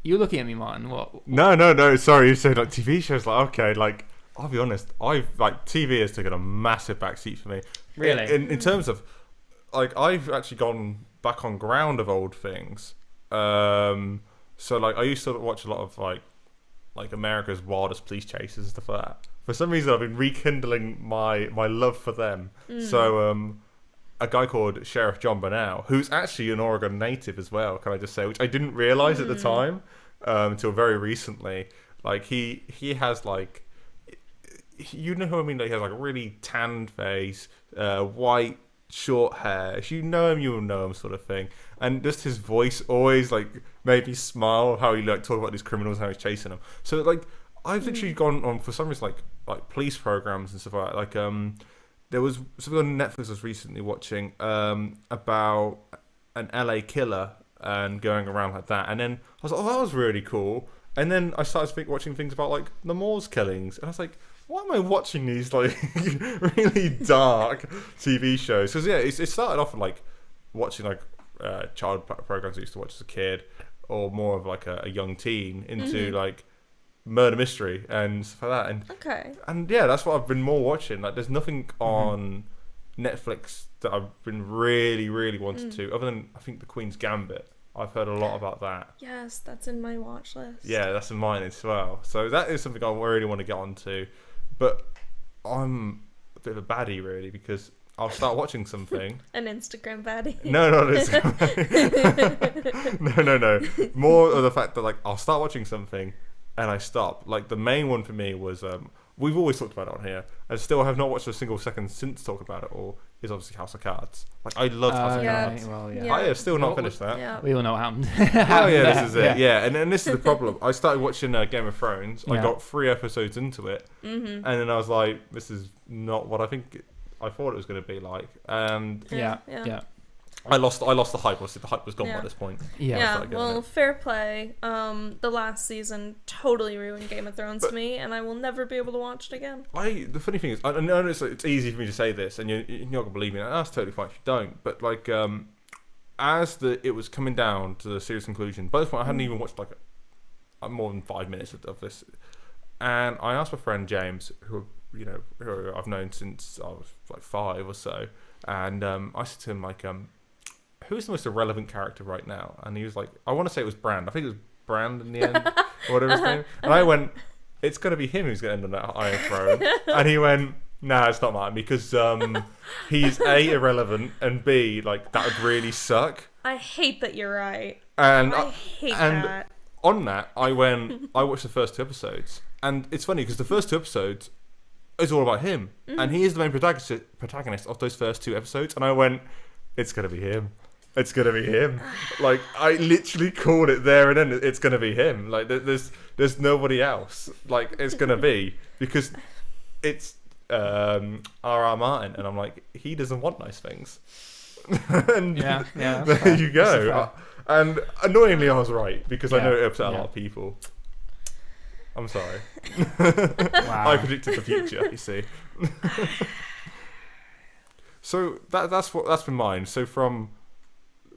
you're looking at me, Martin. What? No. Sorry, you said like TV shows. Like, okay, like I'll be honest. TV has taken a massive backseat for me. Really? In terms of, like, I've actually gone back on ground of old things. So like I used to watch a lot of like America's Wildest Police Chases and stuff like that. For some reason, I've been rekindling my love for them. So, a guy called Sheriff John Bernal, who's actually an Oregon native as well, can I just say, which I didn't realise at the time until very recently. Like, he has, like, you know who I mean? Like, he has, like, a really tanned face, white, short hair. If you know him, you will know him, sort of thing. And just his voice always, like, made me smile, how he, like, talk about these criminals and how he's chasing them. So, like, I've literally gone on, for some reason, like police programs and stuff like that. Like, there was something on Netflix I was recently watching about an LA killer and going around like that. And then I was like, oh, that was really cool. And then I started watching things about like the Moors killings, and I was like, why am I watching these like really dark TV shows? Because it started off like watching like child programs I used to watch as a kid, or more of like a young teen into like murder mystery and stuff like that. And yeah, that's what I've been more watching. Like, there's nothing on Netflix that I've been really wanted to, other than I think The Queen's Gambit. I've heard a lot about that. Yes, that's in my watch list. Yeah, that's in mine as well. So that is something I really want to get onto. But I'm a bit of a baddie, really, because I'll start watching something. An Instagram baddie. No, no. More of the fact that like I'll start watching something and I stop. Like, the main one for me was we've always talked about it on here, and still have not watched a single second since talking about it all, is obviously House of Cards. Like, I love House of Cards. Well, Yeah. I have still not finished that. Yeah. We all know what happened. Oh yeah, this is it. Yeah, and this is the problem. I started watching Game of Thrones. I Yeah. got 3 episodes into it, and then I was like, this is not what I thought it was going to be like. And Yeah. I lost the hype. Obviously, the hype was gone by this point. Yeah. Well, fair play. The last season totally ruined Game of Thrones to me, and I will never be able to watch it again. The funny thing is, I know it's easy for me to say this, and you're not gonna believe me. And that's totally fine if you don't. But like, as it was coming down to the series conclusion, by this point I hadn't even watched like more than 5 minutes of this, and I asked my friend James, who I've known since I was like 5 or so, and I said to him like, who's the most irrelevant character right now? And he was like, I want to say it was Brand. I think it was Brand in the end, or whatever his name. And I went, it's going to be him who's going to end on that Iron Throne. And he went, nah, it's not mine, because he's A, irrelevant, and B, like, that would really suck. I hate that you're right. And I hate that. On that, I watched the first 2 episodes. And it's funny, because the first 2 episodes is all about him. And he is the main protagonist of those first 2 episodes. And I went, it's going to be him. It's gonna be him. Like, I literally called it there and then. It's gonna be him. Like, there's nobody else. Like, it's gonna be, because it's R.R. Martin, and I'm like, he doesn't want nice things. And yeah. There you go. And annoyingly, I was right, because I know it upset a lot of people. I'm sorry. Wow. I predicted the future. You see. So that's been mine. So from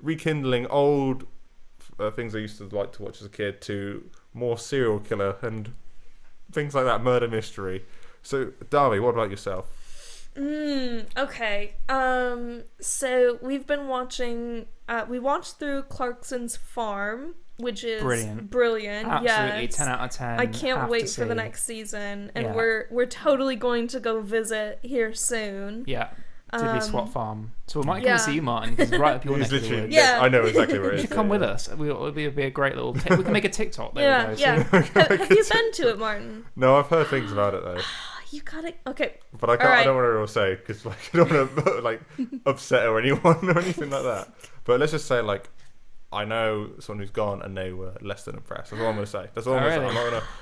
rekindling old things I used to like to watch as a kid to more serial killer and things like that, murder mystery. So, Darby, what about yourself? Okay. So we've been watching. We watched through Clarkson's Farm, which is brilliant. Absolutely, yes. 10 out of 10. I can't wait for the next season, and we're totally going to go visit here soon. Yeah. Diddley Swat Farm. So we might come and see you, Martin, because it's right up your neck of the woods. Yeah. I know exactly where it is. You should come with us. It'll be a great little... we can make a TikTok there. We go. Yeah. Have you been to it, Martin? No, I've heard things about it, though. You got it. Okay. But I can't. Right. I don't want to say, because like, I don't want to like upset or anyone or anything like that. But let's just say, like, I know someone who's gone and they were less than impressed. That's all I'm going to say. That's all I'm going to say. I'm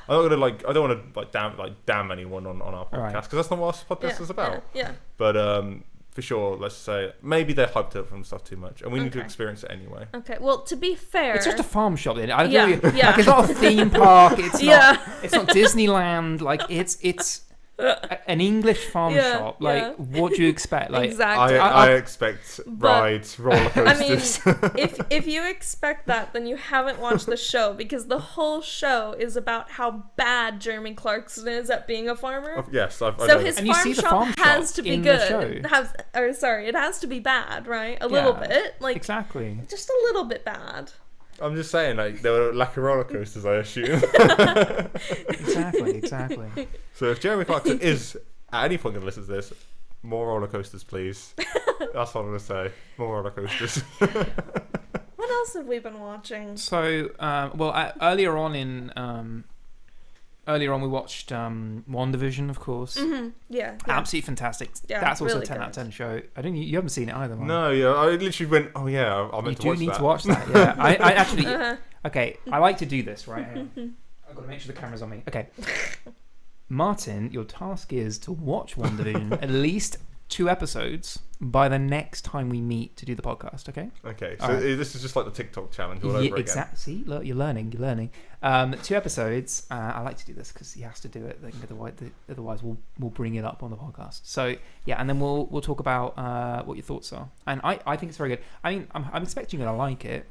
not gonna like. I don't want to damn anyone on our podcast, because that's not what our podcast is about. Yeah. But for sure, let's say maybe they're hyped up from stuff too much, and we need to experience it anyway. Okay. Well, to be fair, it's just a farm shop. Then Like, it's not a theme park. It's not. It's not Disneyland. Like, it's an English farm shop. Like, what do you expect? Like, exactly. I expect rides, roller coasters. I mean, if you expect that, then you haven't watched the show, because the whole show is about how bad Jeremy Clarkson is at being a farmer. Yes, I so know. his and farm shop has to be good. It It has to be bad, right? A little bit, like exactly, just a little bit bad. I'm just saying, like, there were lack of roller coasters, I assume. Exactly. So if Jeremy Clarkson is at any point going to listen to this, more roller coasters, please. That's what I'm going to say. More roller coasters. What else have we been watching? So, earlier on we watched WandaVision, of course. Mm-hmm. Yeah. Absolutely fantastic. Yeah, that's also really a 10 out of good. 10 show. You haven't seen it either, Mark. No, yeah, I literally went, oh yeah, I meant to watch that. You do need to watch that, yeah. I actually... Okay, I like to do this, right? I've got to make sure the camera's on me. Okay. Martin, your task is to watch WandaVision at least 2 episodes by the next time we meet to do the podcast. Okay. Okay, All so right. this is just like the TikTok challenge all over again. Exactly. See, look, you're learning. 2 episodes. I like to do this because he has to do it. Otherwise, we'll bring it up on the podcast. So yeah, and then we'll talk about what your thoughts are. And I think it's very good. I mean, I'm expecting you're gonna like it.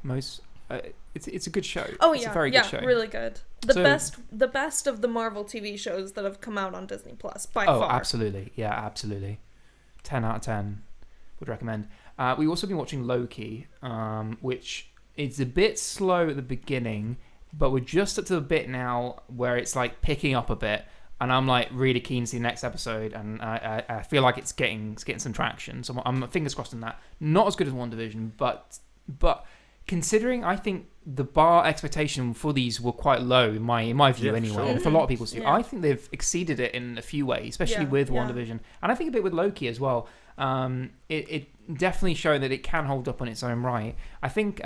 It's a good show. Oh It's yeah, a very good show. really good. The best of the Marvel TV shows that have come out on Disney Plus by far. Oh, absolutely. Yeah, absolutely. 10 out of 10 would recommend. We've also been watching Loki, which is a bit slow at the beginning, but we're just at the bit now where it's like picking up a bit, and I'm like really keen to see the next episode, and I feel like it's getting some traction. So I'm fingers crossed on that. Not as good as WandaVision, but considering I think the bar expectation for these were quite low in my view, Yeah, anyway, sure. and for a lot of people's view. Yeah. I think they've exceeded it in a few ways, especially Yeah, with yeah. WandaVision, and I think a bit with Loki as well. It definitely showed that it can hold up on its own right. I think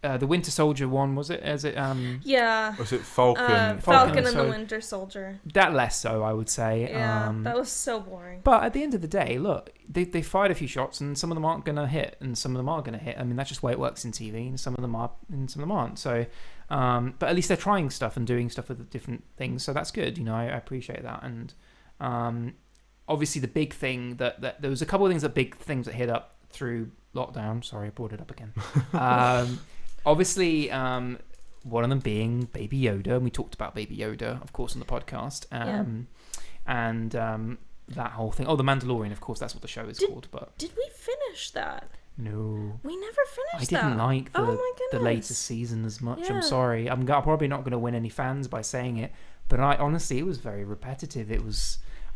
the Winter Soldier one, was it? Yeah. Was it Falcon? Falcon and so- the Winter Soldier. That less so, I would say. Yeah, that was so boring. But at the end of the day, look, they fired a few shots, and some of them aren't going to hit, and some of them are going to hit. I mean, that's just the way it works in TV, and some of them are, and some of them aren't. So, but at least they're trying stuff and doing stuff with the different things, so that's good. I appreciate that. And obviously, the big thing that there was a couple of big things that hit up through lockdown. Sorry, I brought it up again. Obviously, one of them being Baby Yoda, and we talked about Baby Yoda, of course, on the podcast. And that whole thing. Oh, The Mandalorian, of course, that's what the show is called. But Did we finish that? no, We never finished that. I didn't like Oh my the goodness. latest season as much. Yeah. I'm sorry. I'm probably not going to win any fans by saying it, but honestly, it was very repetitive.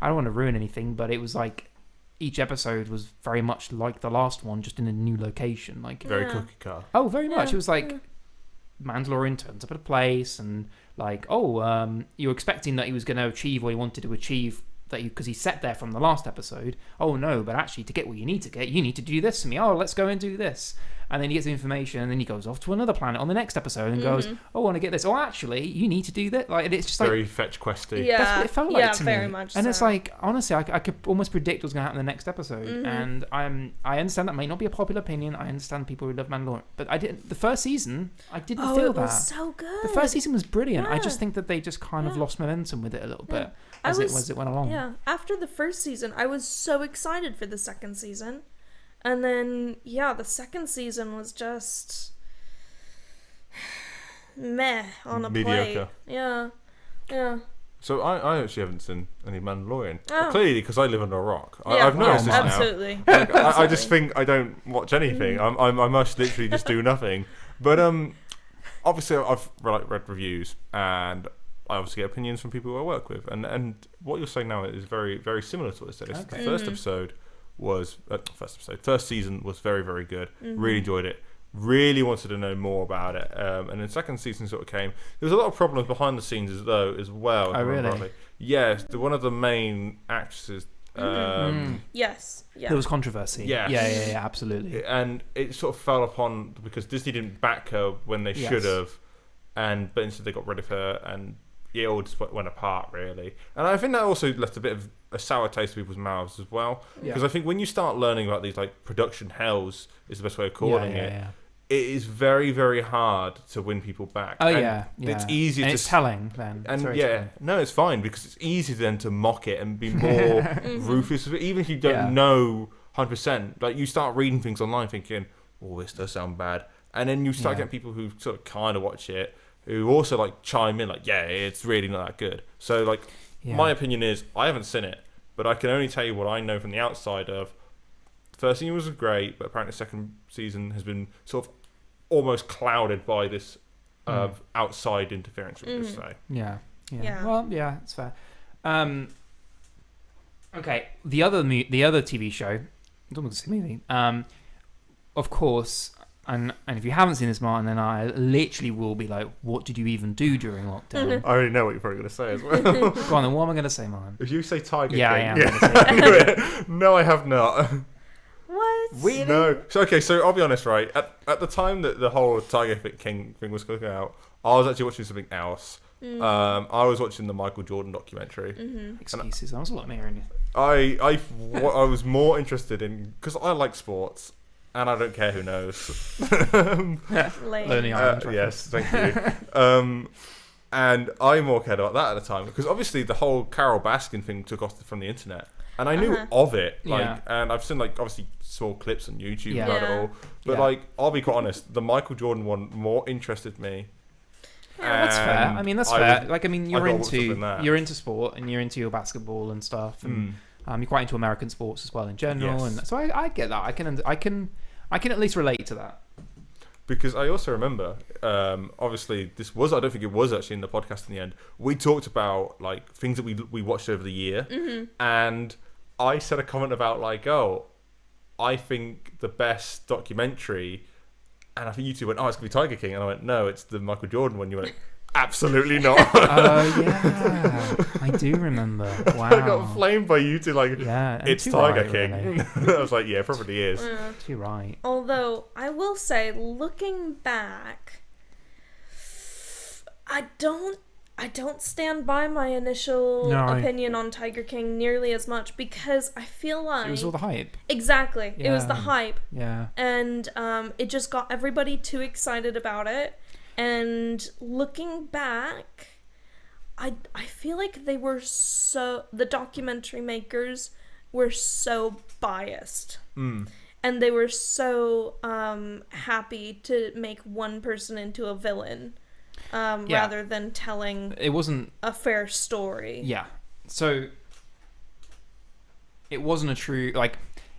I don't want to ruin anything, but it was like each episode was very much like the last one, just in a new location. Like Very Yeah. cookie cutter. oh, very much. Yeah, It was like yeah. Mandalorian turns up at a place, and like, you're expecting that he was going to achieve what he wanted to achieve, because he sat there from the last episode. Oh no, but actually, to get what you need to get, you need to do this for me. Oh, let's go and do this. And then he gets the information, and then he goes off to another planet on the next episode and goes, "Oh, I want to get this. Oh, actually, you need to do that." Like, it's just like Very fetch questy. Yeah, that's what it felt like to very me. much And so. it's like, honestly, I could almost predict what's going to happen in the next episode. And I understand that may not be a popular opinion. I understand people who love Mandalorian, but I didn't. The first season, I didn't Oh, feel it that. was so good. The first season was brilliant. I Yeah. just think that they just kind of Yeah. lost momentum with it a little Yeah. bit as it went along. Yeah, after the first season, I was so excited for the second season. And then, yeah, the second season was just meh on a Mediocre. plate. Yeah. Yeah. So I actually haven't seen any Mandalorian. Oh. Clearly, because I live under a rock. Yeah, I've noticed this now. absolutely. Like, I just think I don't watch anything. I must literally just do nothing. But obviously I've read reviews, and I obviously get opinions from people who I work with, and what you're saying now is very, very similar to what I said. Okay. The first episode was first season was very, very good. Really enjoyed it. Really wanted to know more about it. And then second season sort of came. There was a lot of problems behind the scenes as well. Oh, if I remember really? rightly. Yes, one of the main actresses. Yes. Yeah. There was controversy. Yes. Yeah, absolutely. And it sort of fell upon because Disney didn't back her when they Yes. should have, but instead they got rid of her, and it all just went apart really. And I think that also left a bit of a sour taste in people's mouths as well, because I think when you start learning about these like production hells, is the best way of calling it. Yeah. It is very, very hard to win people back. Oh And yeah. it's easy and to it's telling then. and It's very yeah, telling. no, it's fine because it's easy then to mock it and be more ruthless with it, even if you don't Yeah. know 100%. Like you start reading things online thinking, "Oh, this does sound bad," and then you start Yeah. getting people who sort of kind of watch it, who also like chime in like, "Yeah, it's really not that good." So like, Yeah. my opinion is I haven't seen it, but I can only tell you what I know from the outside of. First season was great, but apparently the second season has been sort of almost clouded by this outside interference, we just say. Yeah. Yeah. Well, yeah, it's fair. Okay, the other TV show, I don't want to say anything. Of course, and if you haven't seen this, Martin, then I literally will be like, what did you even do during lockdown? I already know what you're probably going to say as well. Go on then, what am I going to say, Martin? If you say Tiger Yeah, King, I am yeah. gonna say I knew it. No, I have not. What? Really? No. So okay, so I'll be honest, right? At the time that the whole Tiger King thing was cooking out, I was actually watching something else. I was watching the Michael Jordan documentary. Excuses. I was a lot hearing. I was more interested in, because I like sports and I don't care who knows. Lonely Island. Yes, thank you. And I more cared about that at the time because obviously the whole Carol Baskin thing took off from the internet, and I knew of it. And I've seen obviously small clips on YouTube about it all. But I'll be quite honest, the Michael Jordan one more interested me. Yeah, that's fair. I mean, that's fair. You're into sport and you're into your basketball and stuff, and you're quite into American sports as well in general, and so I get that. I can at least relate to that. Because I also remember, obviously, I don't think it was actually in the podcast in the end. We talked about things that we watched over the year, and I said a comment about I think the best documentary, and I think you two went, it's gonna be Tiger King, and I went, no, it's the Michael Jordan one. You went, absolutely not. Oh yeah, I do remember. Wow, I got flamed by you two. It's Tiger King. Really. I was like, yeah, it probably is. You're right. Although I will say, looking back, I don't stand by my initial opinion on Tiger King nearly as much because I feel like it was all the hype. Exactly, Yeah. It was the hype. Yeah, and it just got everybody too excited about it. And looking back, I feel like the documentary makers were so biased. And they were so happy to make one person into a villain rather than telling a fair story. Yeah. So it wasn't a true,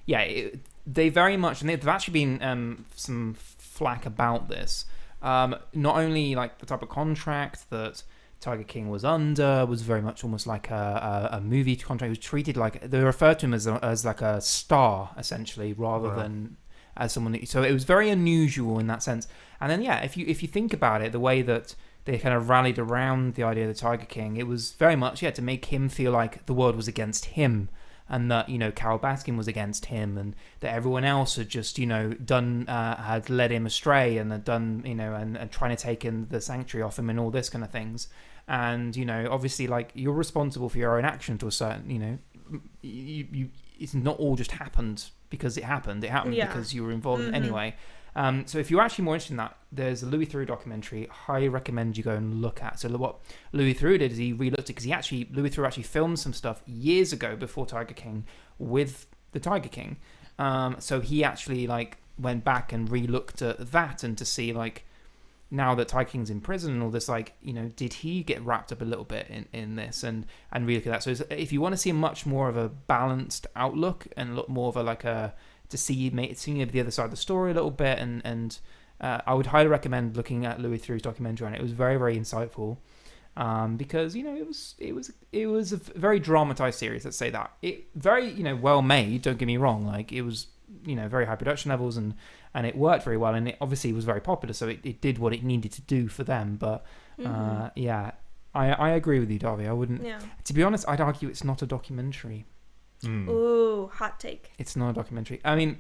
they very much, and they've actually been some flack about this. Not only the type of contract that Tiger King was under was very much almost like a movie contract. He was treated they referred to him as a star essentially, rather than as someone. So it was very unusual in that sense. And then if you think about it, the way that they kind of rallied around the idea of the Tiger King, it was very much to make him feel like the world was against him. And that Carol Baskin was against him, and that everyone else had just had led him astray, and had done and trying to take the sanctuary off him, and all this kind of things. And obviously, you're responsible for your own action to a certain it's not all just happened because it happened. It happened because you were involved anyway. So if you're actually more interested in that, there's a Louis Theroux documentary. Highly recommend you go and look at. So what Louis Theroux did is he re-looked it because Louis Theroux actually filmed some stuff years ago before Tiger King with the Tiger King. So he actually went back and re-looked at that and to see now that Tiger King's in prison and all this, did he get wrapped up a little bit in this and re-look at that. So if you want to see much more of a balanced outlook and look more of seeing the other side of the story a little bit, and I would highly recommend looking at Louis Theroux's documentary, and it was very, very insightful because it was a very dramatized series. Let's say that it very well made. Don't get me wrong, it was very high production levels and it worked very well, and it obviously was very popular, so it did what it needed to do for them. But I agree with you, Darby. I wouldn't. Yeah. To be honest, I'd argue it's not a documentary. Ooh, hot take. It's not a documentary. I mean,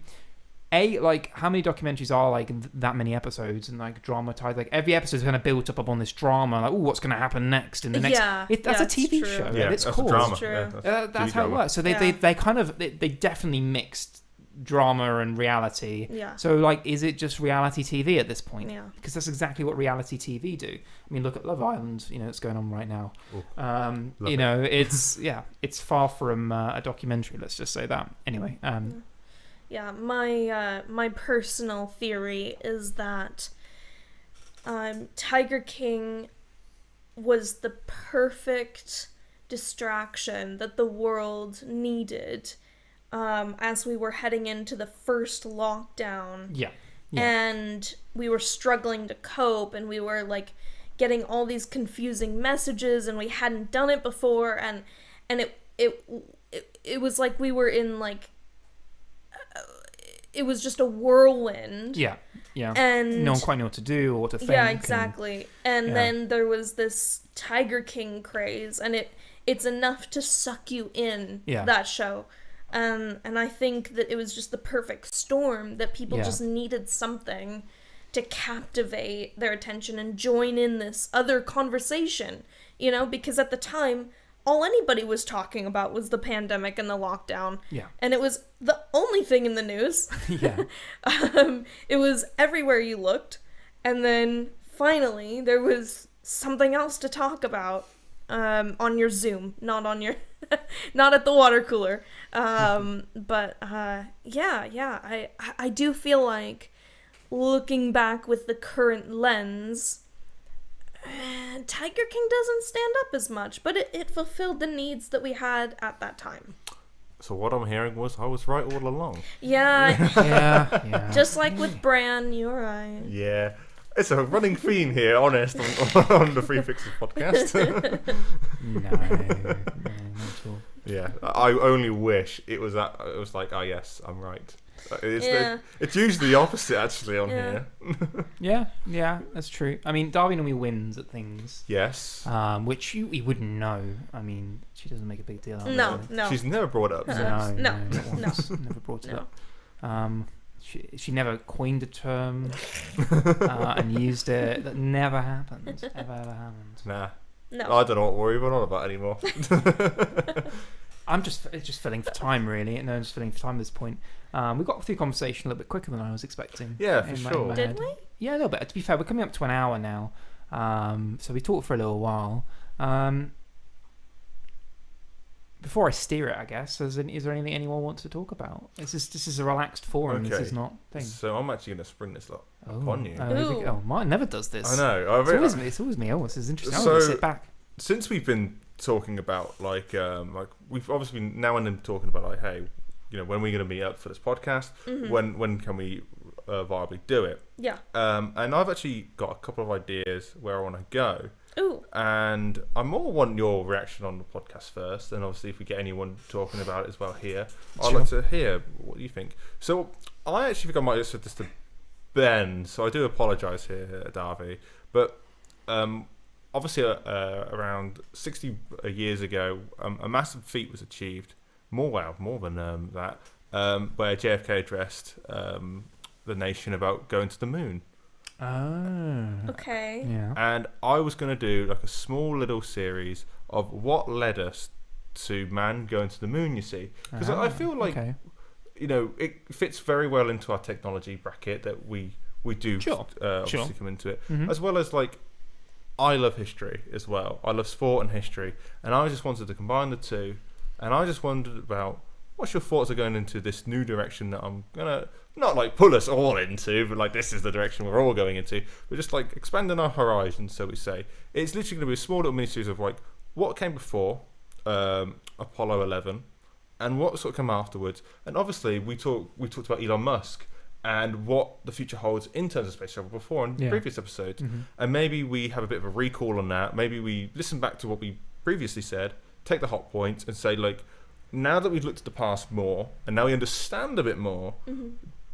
how many documentaries are that many episodes and dramatized? Every episode is kind of built up on this drama. What's going to happen next in the next? That's a TV show. Yeah, it's that's called. a drama. That's how it works. So they kind of they definitely mixed drama and reality. Yeah. So is it just reality TV at this point? Yeah. Because that's exactly what reality TV do. I mean, look at Love Island. It's going on right now. It's far from a documentary. Let's just say that. Anyway. Yeah. My personal theory is that Tiger King was the perfect distraction that the world needed. As we were heading into the first lockdown. Yeah. And we were struggling to cope, and we were getting all these confusing messages, and we hadn't done it before, and it was like we were in it was just a whirlwind. Yeah. And no one quite knew what to do or what to think. Yeah, exactly. And then there was this Tiger King craze, and it's enough to suck you in, that show. And I think that it was just the perfect storm, that people just needed something to captivate their attention and join in this other conversation, you know, because at the time, all anybody was talking about was the pandemic and the lockdown. Yeah. And it was the only thing in the news. Yeah. It was everywhere you looked. And then finally, there was something else to talk about on your Zoom, not on your, not at the water cooler. But yeah, I do feel like looking back with the current lens, Tiger King doesn't stand up as much, but it fulfilled the needs that we had at that time. So what I'm hearing was I was right all along. Yeah, Yeah. just like with Bran, you're right. Yeah. It's a running theme here, honest, on the Free Pixels podcast. No, not at all. Yeah, I only wish it was that. It was like, oh yes, I'm right. It's usually the opposite actually on here. Yeah, that's true. I mean, Darby normally wins at things, Yes. which you wouldn't know. I mean, she doesn't make a big deal out of it. No, really. no. She's never brought it up. Uh-uh. No, No, not once. Never brought it No. up. She never coined a term and used it. That never happened. Ever happened. Nah. No. I don't know what we're even on about anymore. I'm just filling for time, really. No, I'm just filling for time at this point. We got through conversation a little bit quicker than I was expecting. Yeah, for in my sure. Did head. we? Yeah, a little bit. To be fair, we're coming up to an hour now. So we talked for a little while. Before I steer it, I guess, is there anything anyone wants to talk about? This is a relaxed forum. This Okay. is not thing. So I'm actually going to spring this up upon you. Ooh. Mine never does this. I know. It's always me. Oh, this is interesting. I'm So- going to sit back. Since we've been talking about like we've obviously been now and then talking about like, hey, you know, when are we going to meet up for this podcast? Mm-hmm. When can we viably do it? Yeah. And I've actually got a couple of ideas where I want to go. Ooh. And I more want your reaction on the podcast first, and obviously if we get anyone talking about it as well here, I'd Sure. like to hear what you think. So I actually think I might have said this to Ben, so I do apologise here, Darby. But obviously around 60 years ago, a massive feat was achieved, more than that, where JFK addressed the nation about going to the moon. Oh. Okay. Yeah. And I was going to do like a small little series of what led us to man going to the moon, you see. Because I feel like, okay. you know, it fits very well into our technology bracket that we do Sure. obviously Sure. come into it. Mhm. As well as like, I love history as well. I love sport and history. And I just wanted to combine the two. And I just wondered about, what's your thoughts of going into this new direction that I'm going to, not like pull us all into, but like this is the direction we're all going into, but just like expanding our horizons, so we say. It's literally going to be a small little mini-series of like what came before Apollo 11 and what sort of came afterwards. And obviously we talked about Elon Musk and what the future holds in terms of space travel before in previous episodes. Mm-hmm. And maybe we have a bit of a recall on that. Maybe we listen back to what we previously said, take the hot points and say like, now that we've looked at the past more and now we understand a bit more,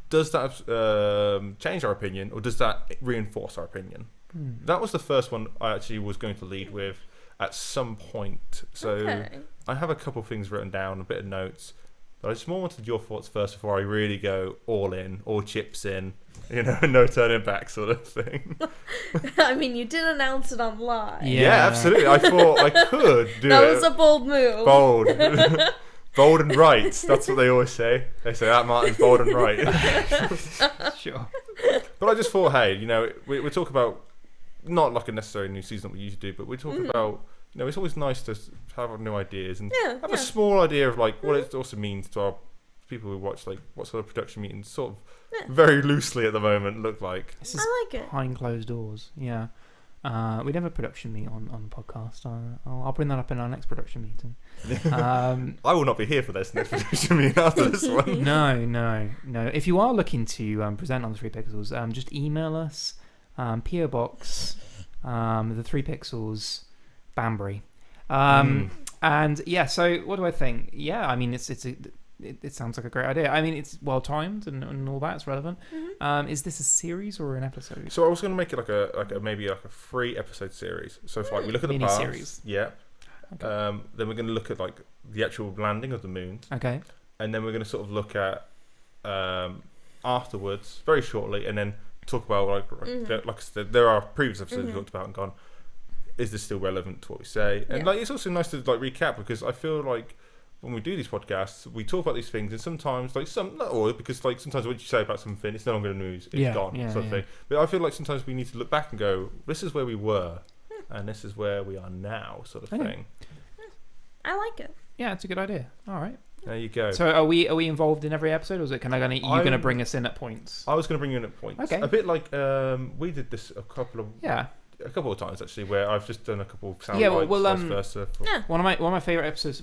does that change our opinion or does that reinforce our opinion? That was the first one I actually was going to lead with at some point. So Okay. I have a couple of things written down, a bit of notes, but I just more wanted your thoughts first before I really go all in, all chips in, you know, no turning back sort of thing. I mean, you did announce it on live. Yeah. Absolutely. I thought I could do That it. was a bold move. Bold. Bold and right. That's what they always say. They say that Martin's bold and right. Sure. But I just thought, hey, you know, we talk about not like a necessary new season that we usually do, but we talk about, you know, it's always nice to have new ideas and Yeah, have yeah. a small idea of like what it also means to our people who watch, like what sort of production meetings sort of very loosely at the moment look like. This is I like it. behind closed doors. Yeah. We never production meet on the podcast. I'll bring that up in our next production meeting. I will not be here for this next production meeting after this one. No. If you are looking to present on the 3 Pixels, just email us. PO Box, the 3 Pixels, Banbury. And yeah, so what do I think? Yeah, I mean, it sounds like a great idea. I mean, it's well timed and all that. It's relevant. Is this a series or an episode? So I was going to make it like a maybe like a 3 episode series. So if like we look at the past, Mini-series. yeah. Okay. Then we're going to look at like the actual landing of the moon, Okay. and then we're going to sort of look at afterwards very shortly, and then talk about like I said, there are previous episodes we talked about and gone, is this still relevant to what we say? And like it's also nice to like recap, because I feel like when we do these podcasts, we talk about these things, and sometimes like not all, because like sometimes what you say about something, it's no longer in the news, it's gone, sort of thing. But I feel like sometimes we need to look back and go, this is where we were, and this is where we are now, sort of thing. I like it. Yeah, it's a good idea. All right. There you go. So are we involved in every episode, or is it you going to bring us in at points? I was going to bring you in at points. Okay. A bit like we did this a couple of times actually, where I've just done a couple of sound bites, vice versa. One of my favorite episodes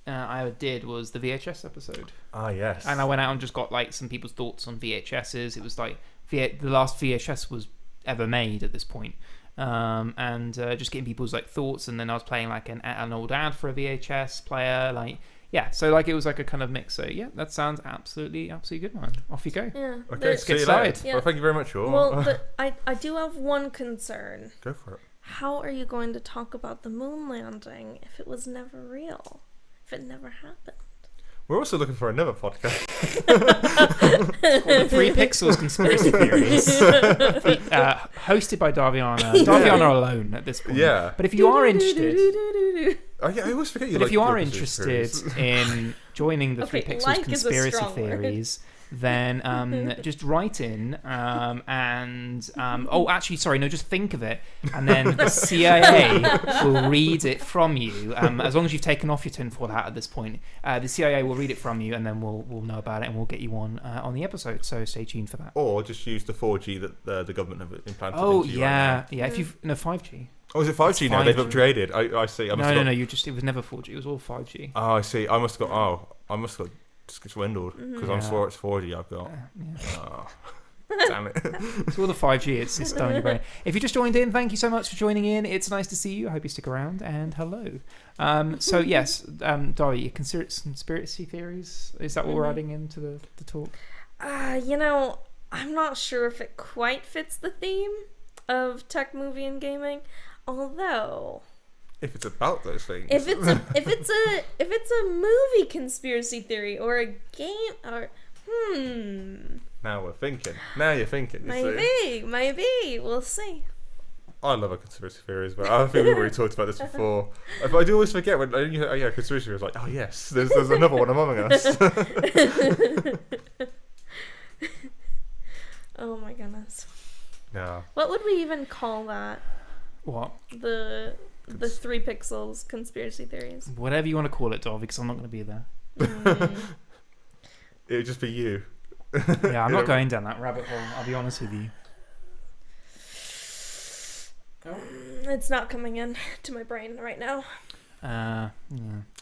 I ever did was the VHS episode. Ah, yes. And I went out and just got like some people's thoughts on VHSs. It was like the last VHS was ever made at this point. And just getting people's like thoughts, and then I was playing like an old ad for a VHS player, so like it was like a kind of mix. So yeah, that sounds absolutely good, man. Off you go. Yeah. Okay, let's get started. Well, thank you very much, all. Well, but I do have one concern. Go for it. How are you going to talk about the moon landing if it was never real? If it never happened? We're also looking for another podcast. It's called the 3 Pixels Conspiracy Theories, hosted by Daviana. Daviana alone at this point. Yeah. But if you are interested, I always forget you. But if you are interested in joining the 3 Pixels like Conspiracy Theories, then just write in just think of it, and then the CIA will read it from you. As long as you've taken off your tinfoil hat at this point, the CIA will read it from you, and then we'll know about it, and we'll get you on the episode. So stay tuned for that. Or just use the 4G that the government have implanted. Oh into you yeah, right now. yeah. If you've 5G. Oh, is it 5G now? 5G. They've upgraded. I see. No. It was never 4G. It was all 5G. Oh, I see. I must have got swindled because I'm sure it's 4G I've got. Oh, damn it. It's all the 5G. It's done in your brain. If you just joined in, thank you so much for joining in. It's nice to see you. I hope you stick around. And hello. So yes, Dari, conspiracy theories. Is that what we're adding into the talk? I'm not sure if it quite fits the theme of tech, movie, and gaming. Although, if it's about those things, if it's a movie conspiracy theory or a game, or now we're thinking. Now you're thinking. Maybe we'll see. I love a conspiracy theories, but I think we've already talked about this before. But I do always forget when conspiracy theories. Like, oh yes, there's another one among us. Oh my goodness. Yeah. What would we even call that? What? The 3 Pixels conspiracy theories. Whatever you want to call it, Dov, because I'm not going to be there. It would just be you. Yeah, I'm not going down that rabbit hole. I'll be honest with you. It's not coming in to my brain right now. Yeah.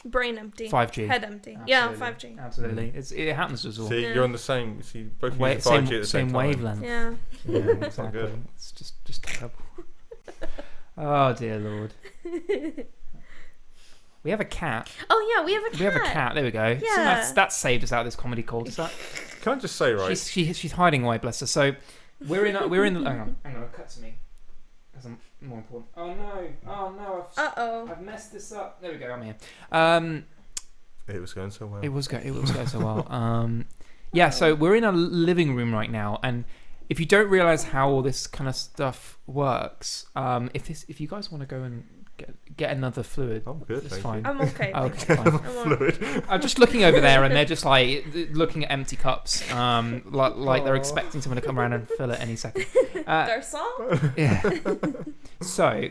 Brain empty. 5G. Head empty. Absolutely. Yeah, 5G. Absolutely. It happens as well. See, you're on the same. See, both of you use 5G at the same time. wavelength. Yeah. Yeah, exactly. Good. It's just terrible. Oh dear Lord. We have a cat. Oh yeah, we have a cat. We have a cat. There we go. Yeah. So that's saved us out of this comedy cul-de-sac. Can I just say, right? She's hiding away, bless her. So we're in. Hang on. Cut to me. That's more important. Oh no. I've messed this up. There we go. I'm here. It was going so well. It was going so well. Yeah. So we're in a living room right now, and if you don't realize how all this kind of stuff works, if you guys want to go and get another fluid, I'm good. it's fine. I'm okay. Okay, fine. Fluid. I'm just looking over there, and they're just like looking at empty cups, like they're expecting someone to come around and fill it any second. Garçon? Yeah. So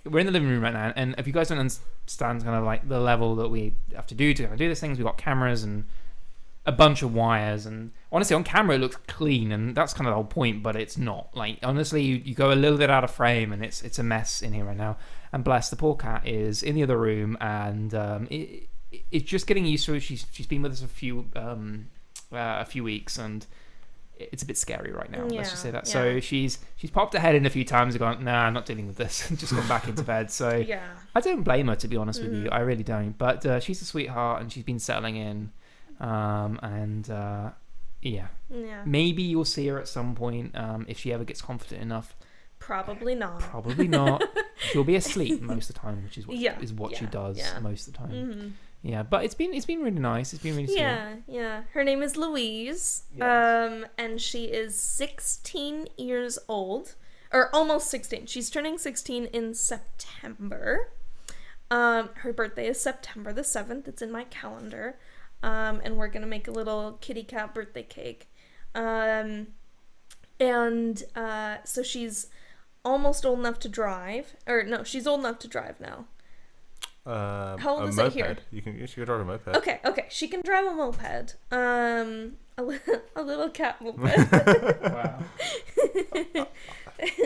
we're in the living room right now, and if you guys don't understand kind of like the level that we have to do this things, we've got cameras and a bunch of wires, and honestly on camera it looks clean, and that's kind of the whole point, but it's not. Like honestly, you go a little bit out of frame, and it's a mess in here right now. And bless, the poor cat is in the other room, and it's just getting used to it. She's been with us a few weeks, and it's a bit scary right now. Let's just say that. Yeah. So she's popped her head in a few times and gone, nah, I'm not dealing with this, and just gone back into bed. So yeah. I don't blame her, to be honest with you. I really don't. But she's a sweetheart, and she's been settling in. Yeah. Maybe you'll see her at some point if she ever gets confident enough. Probably not. She'll be asleep most of the time, which is what she does most of the time. Yeah, but it's been really nice. It's been really sweet. Yeah. Her name is Louise. Yes. And she is 16 years old, or almost 16. She's turning 16 in September. Her birthday is September the 7th. It's in my calendar. And we're gonna make a little kitty cat birthday cake. So she's almost old enough to drive. Or no, she's old enough to drive now. How old is it here? She can drive a moped. Okay. She can drive a moped. A little cat moped. Wow.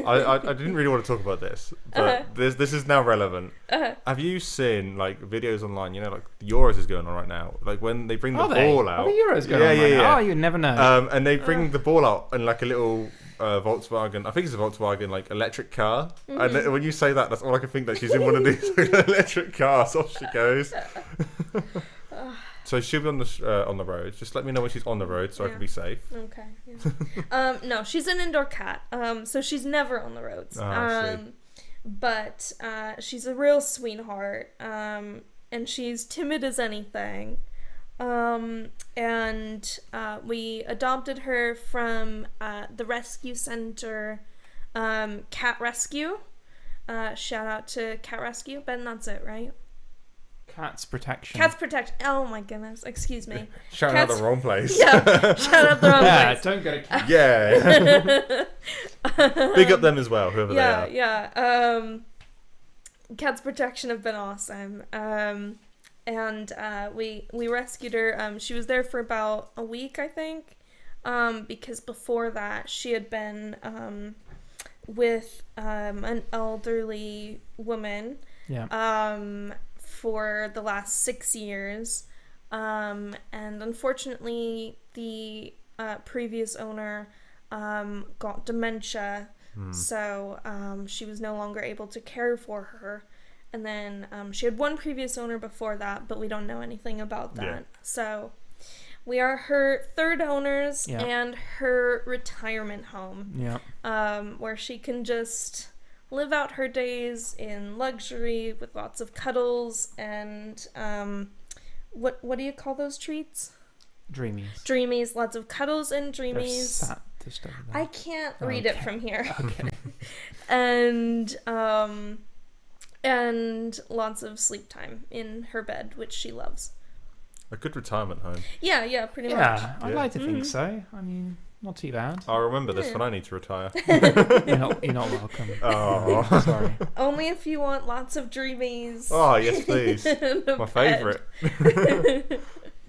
I didn't really want to talk about this, but this is now relevant. Have you seen like videos online? You know, like the Euros is going on right now. Like when they bring the ball out. Are the Euros going on right now? Oh, you'd never know. And they bring the ball out in like a little Volkswagen. I think it's a Volkswagen like electric car. And when you say that, that's all I can think, that she's in one of these electric cars. Off she goes. So she'll be on the road. Just let me know when she's on the road so I can be safe. Okay. Yeah. No, she's an indoor cat. So she's never on the roads. But she's a real sweetheart. And she's timid as anything. And we adopted her from the rescue center, Cat Rescue. Shout out to Cat Rescue. Ben, that's it, right? Cats Protection. Cats Protection. Oh my goodness. Excuse me. Shout out the wrong place. Yeah. Shout out the wrong place. Don't get a cat. Yeah. Big up them as well, whoever they are. Yeah. Cats Protection have been awesome. And we rescued her. She was there for about a week, I think. Because before that, she had been with an elderly woman. Yeah. For the last 6 years. And unfortunately, the previous owner got dementia. So she was no longer able to care for her. And then she had one previous owner before that, but we don't know anything about that. Yeah. So we are her third owners and her retirement home. Yeah. Where she can just live out her days in luxury with lots of cuddles and what do you call those treats? Dreamies. Lots of cuddles and dreamies. I can't read it from here. Okay. and lots of sleep time in her bed, which she loves. A good retirement home. Yeah, pretty much. Yeah, I'd like to think so. I mean, not too bad. I'll remember this when I need to retire. You're not welcome. Oh, sorry. Only if you want lots of dreamies. Oh, yes, please. My favourite.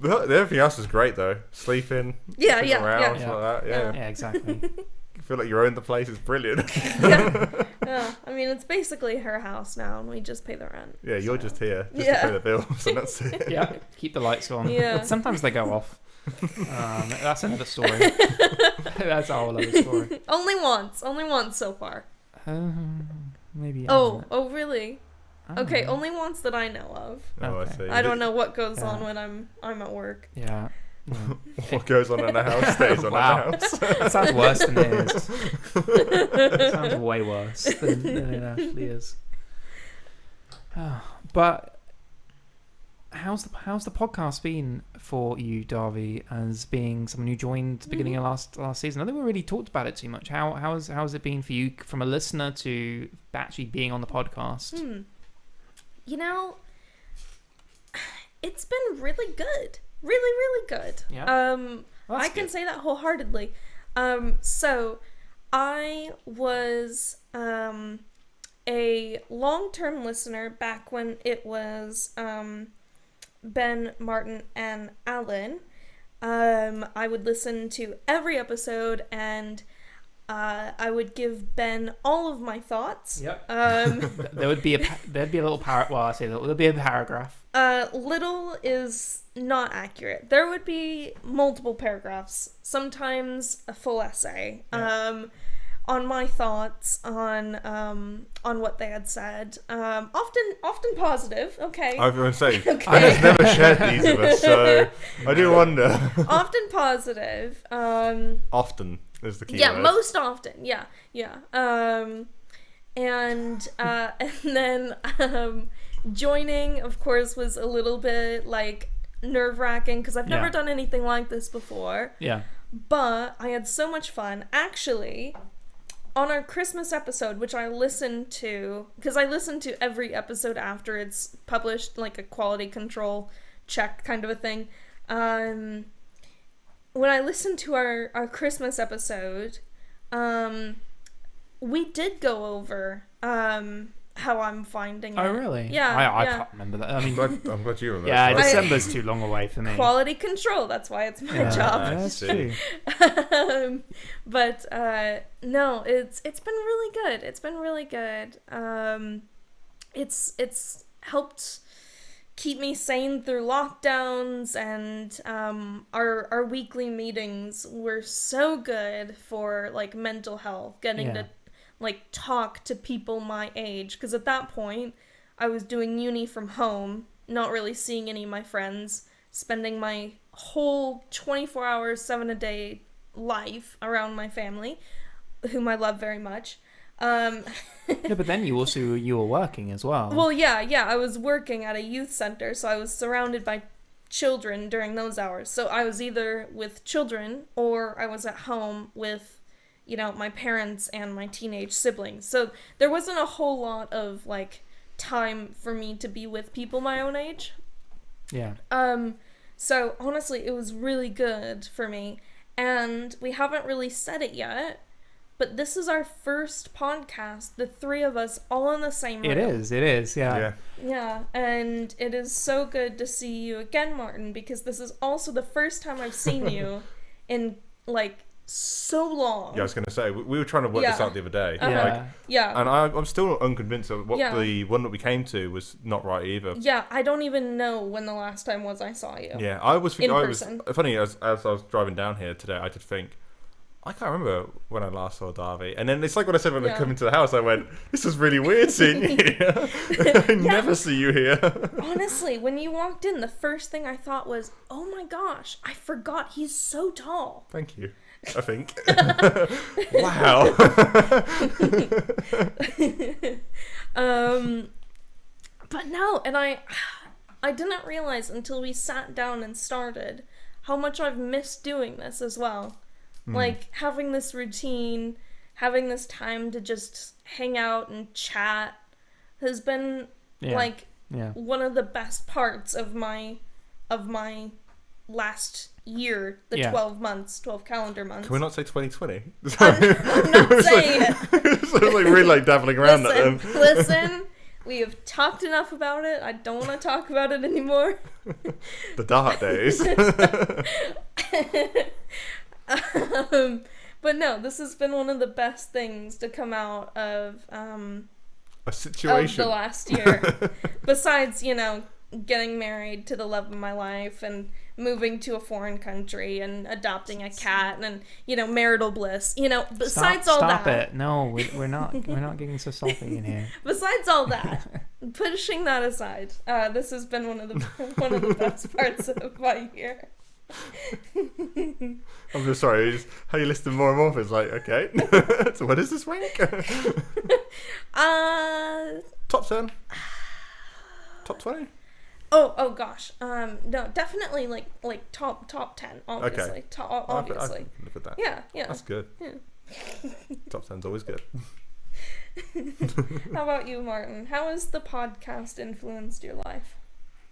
Everything else is great, though. Sleeping. Yeah. Like that. Yeah, exactly. You feel like you own the place. It's brilliant. Yeah. I mean, it's basically her house now, and we just pay the rent. Yeah, you're just here to pay the bills, and that's it. Yeah, keep the lights on. Yeah. Sometimes they go off. That's another story. That's a whole other story. Only once so far. Maybe. Oh, really? Okay, only once that I know of. Oh, I see. I don't know what goes on when I'm at work. Yeah. What goes on in the house stays on in the house. That sounds worse than it is. It sounds way worse than it actually is. But how's the podcast been for you, Darby, as being someone who joined the beginning of last season? I think we really talked about it too much. How's it been for you from a listener to actually being on the podcast? You know, it's been really good. Really good. Yeah. I can say that wholeheartedly. So I was a long-term listener back when it was Ben, Martin, and Alan. I would listen to every episode and I would give Ben all of my thoughts. Yep. There'd be a little there'll be a paragraph. Little is not accurate. There would be multiple paragraphs, sometimes a full essay, on my thoughts on what they had said. Often positive. Okay. I was going to say, I have never shared these with us, so I do wonder. Often positive. Often is the key Yeah, word. most often. Yeah. And then joining, of course, was a little bit like nerve-wracking because I've never Yeah. done anything like this before. Yeah. But I had so much fun. Actually, on our Christmas episode, which I listened to, because I listen to every episode after it's published, like a quality control check kind of a thing. When I listened to our Christmas episode, we did go over how I'm finding it. Oh, really? Yeah, I yeah. can't remember that. I mean, I'm glad you remember. yeah, that. December's too long away for me. Quality control, that's why it's my Yeah, job. that's see. true. But no, it's been really good. It's been really good. It's helped keep me sane through lockdowns, and our weekly meetings were so good for like mental health, getting Yeah. to like talk to people my age, because at that point I was doing uni from home, not really seeing any of my friends, spending my whole 24 hours 7 a day life around my family, whom I love very much. No, but then you were working as well. Well, yeah, I was working at a youth center, so I was surrounded by children during those hours. So I was either with children or I was at home with, you know, my parents and my teenage siblings. So there wasn't a whole lot of like time for me to be with people my own age. Yeah. So honestly, it was really good for me. And we haven't really said it yet, but this is our first podcast, the three of us all in the same room. It is, yeah. Yeah. Yeah, and it is so good to see you again, Martin, because this is also the first time I've seen you in like so long. Yeah, I was going to say, we were trying to work this Yeah. out the other day. Uh-huh. Like, Yeah. and I'm still unconvinced of what Yeah. the one that we came to was not right either. Yeah, I don't even know when the last time was I saw you. Yeah, I was person. funny as I was driving down here today. I did think I can't remember when I last saw Darby, and then it's like what I said when I Yeah. come into the house. I went, "This is really weird seeing you here. I never see you here." Honestly, when you walked in, the first thing I thought was, oh my gosh, I forgot he's so tall. Thank you. I think. Wow. But no, and I didn't realize until we sat down and started how much I've missed doing this as well. Like having this routine, having this time to just hang out and chat has been Yeah. like Yeah. one of the best parts of my last year, the Yeah. 12 calendar months. Can we not say 2020? I'm not saying it. So it's like really like dabbling around at them. Listen, we have talked enough about it. I don't want to talk about it anymore. The dark days. But no, this has been one of the best things to come out of A situation. the last year. Besides, you know, getting married to the love of my life and moving to a foreign country and adopting a cat and, you know, marital bliss. You know, besides all Stop that. it. No, we're not getting so salty in here. Besides all that, pushing that aside, this has been one of the best parts of my year. I'm just sorry. Just, how you listing more and more? It's like, okay. So what is this rank? Top 10? Top 20? Oh gosh. No, definitely like top 10, obviously. Okay. Obviously. I can live with that. Yeah. That's good. Yeah. Top 10's always good. How about you, Martin? How has the podcast influenced your life?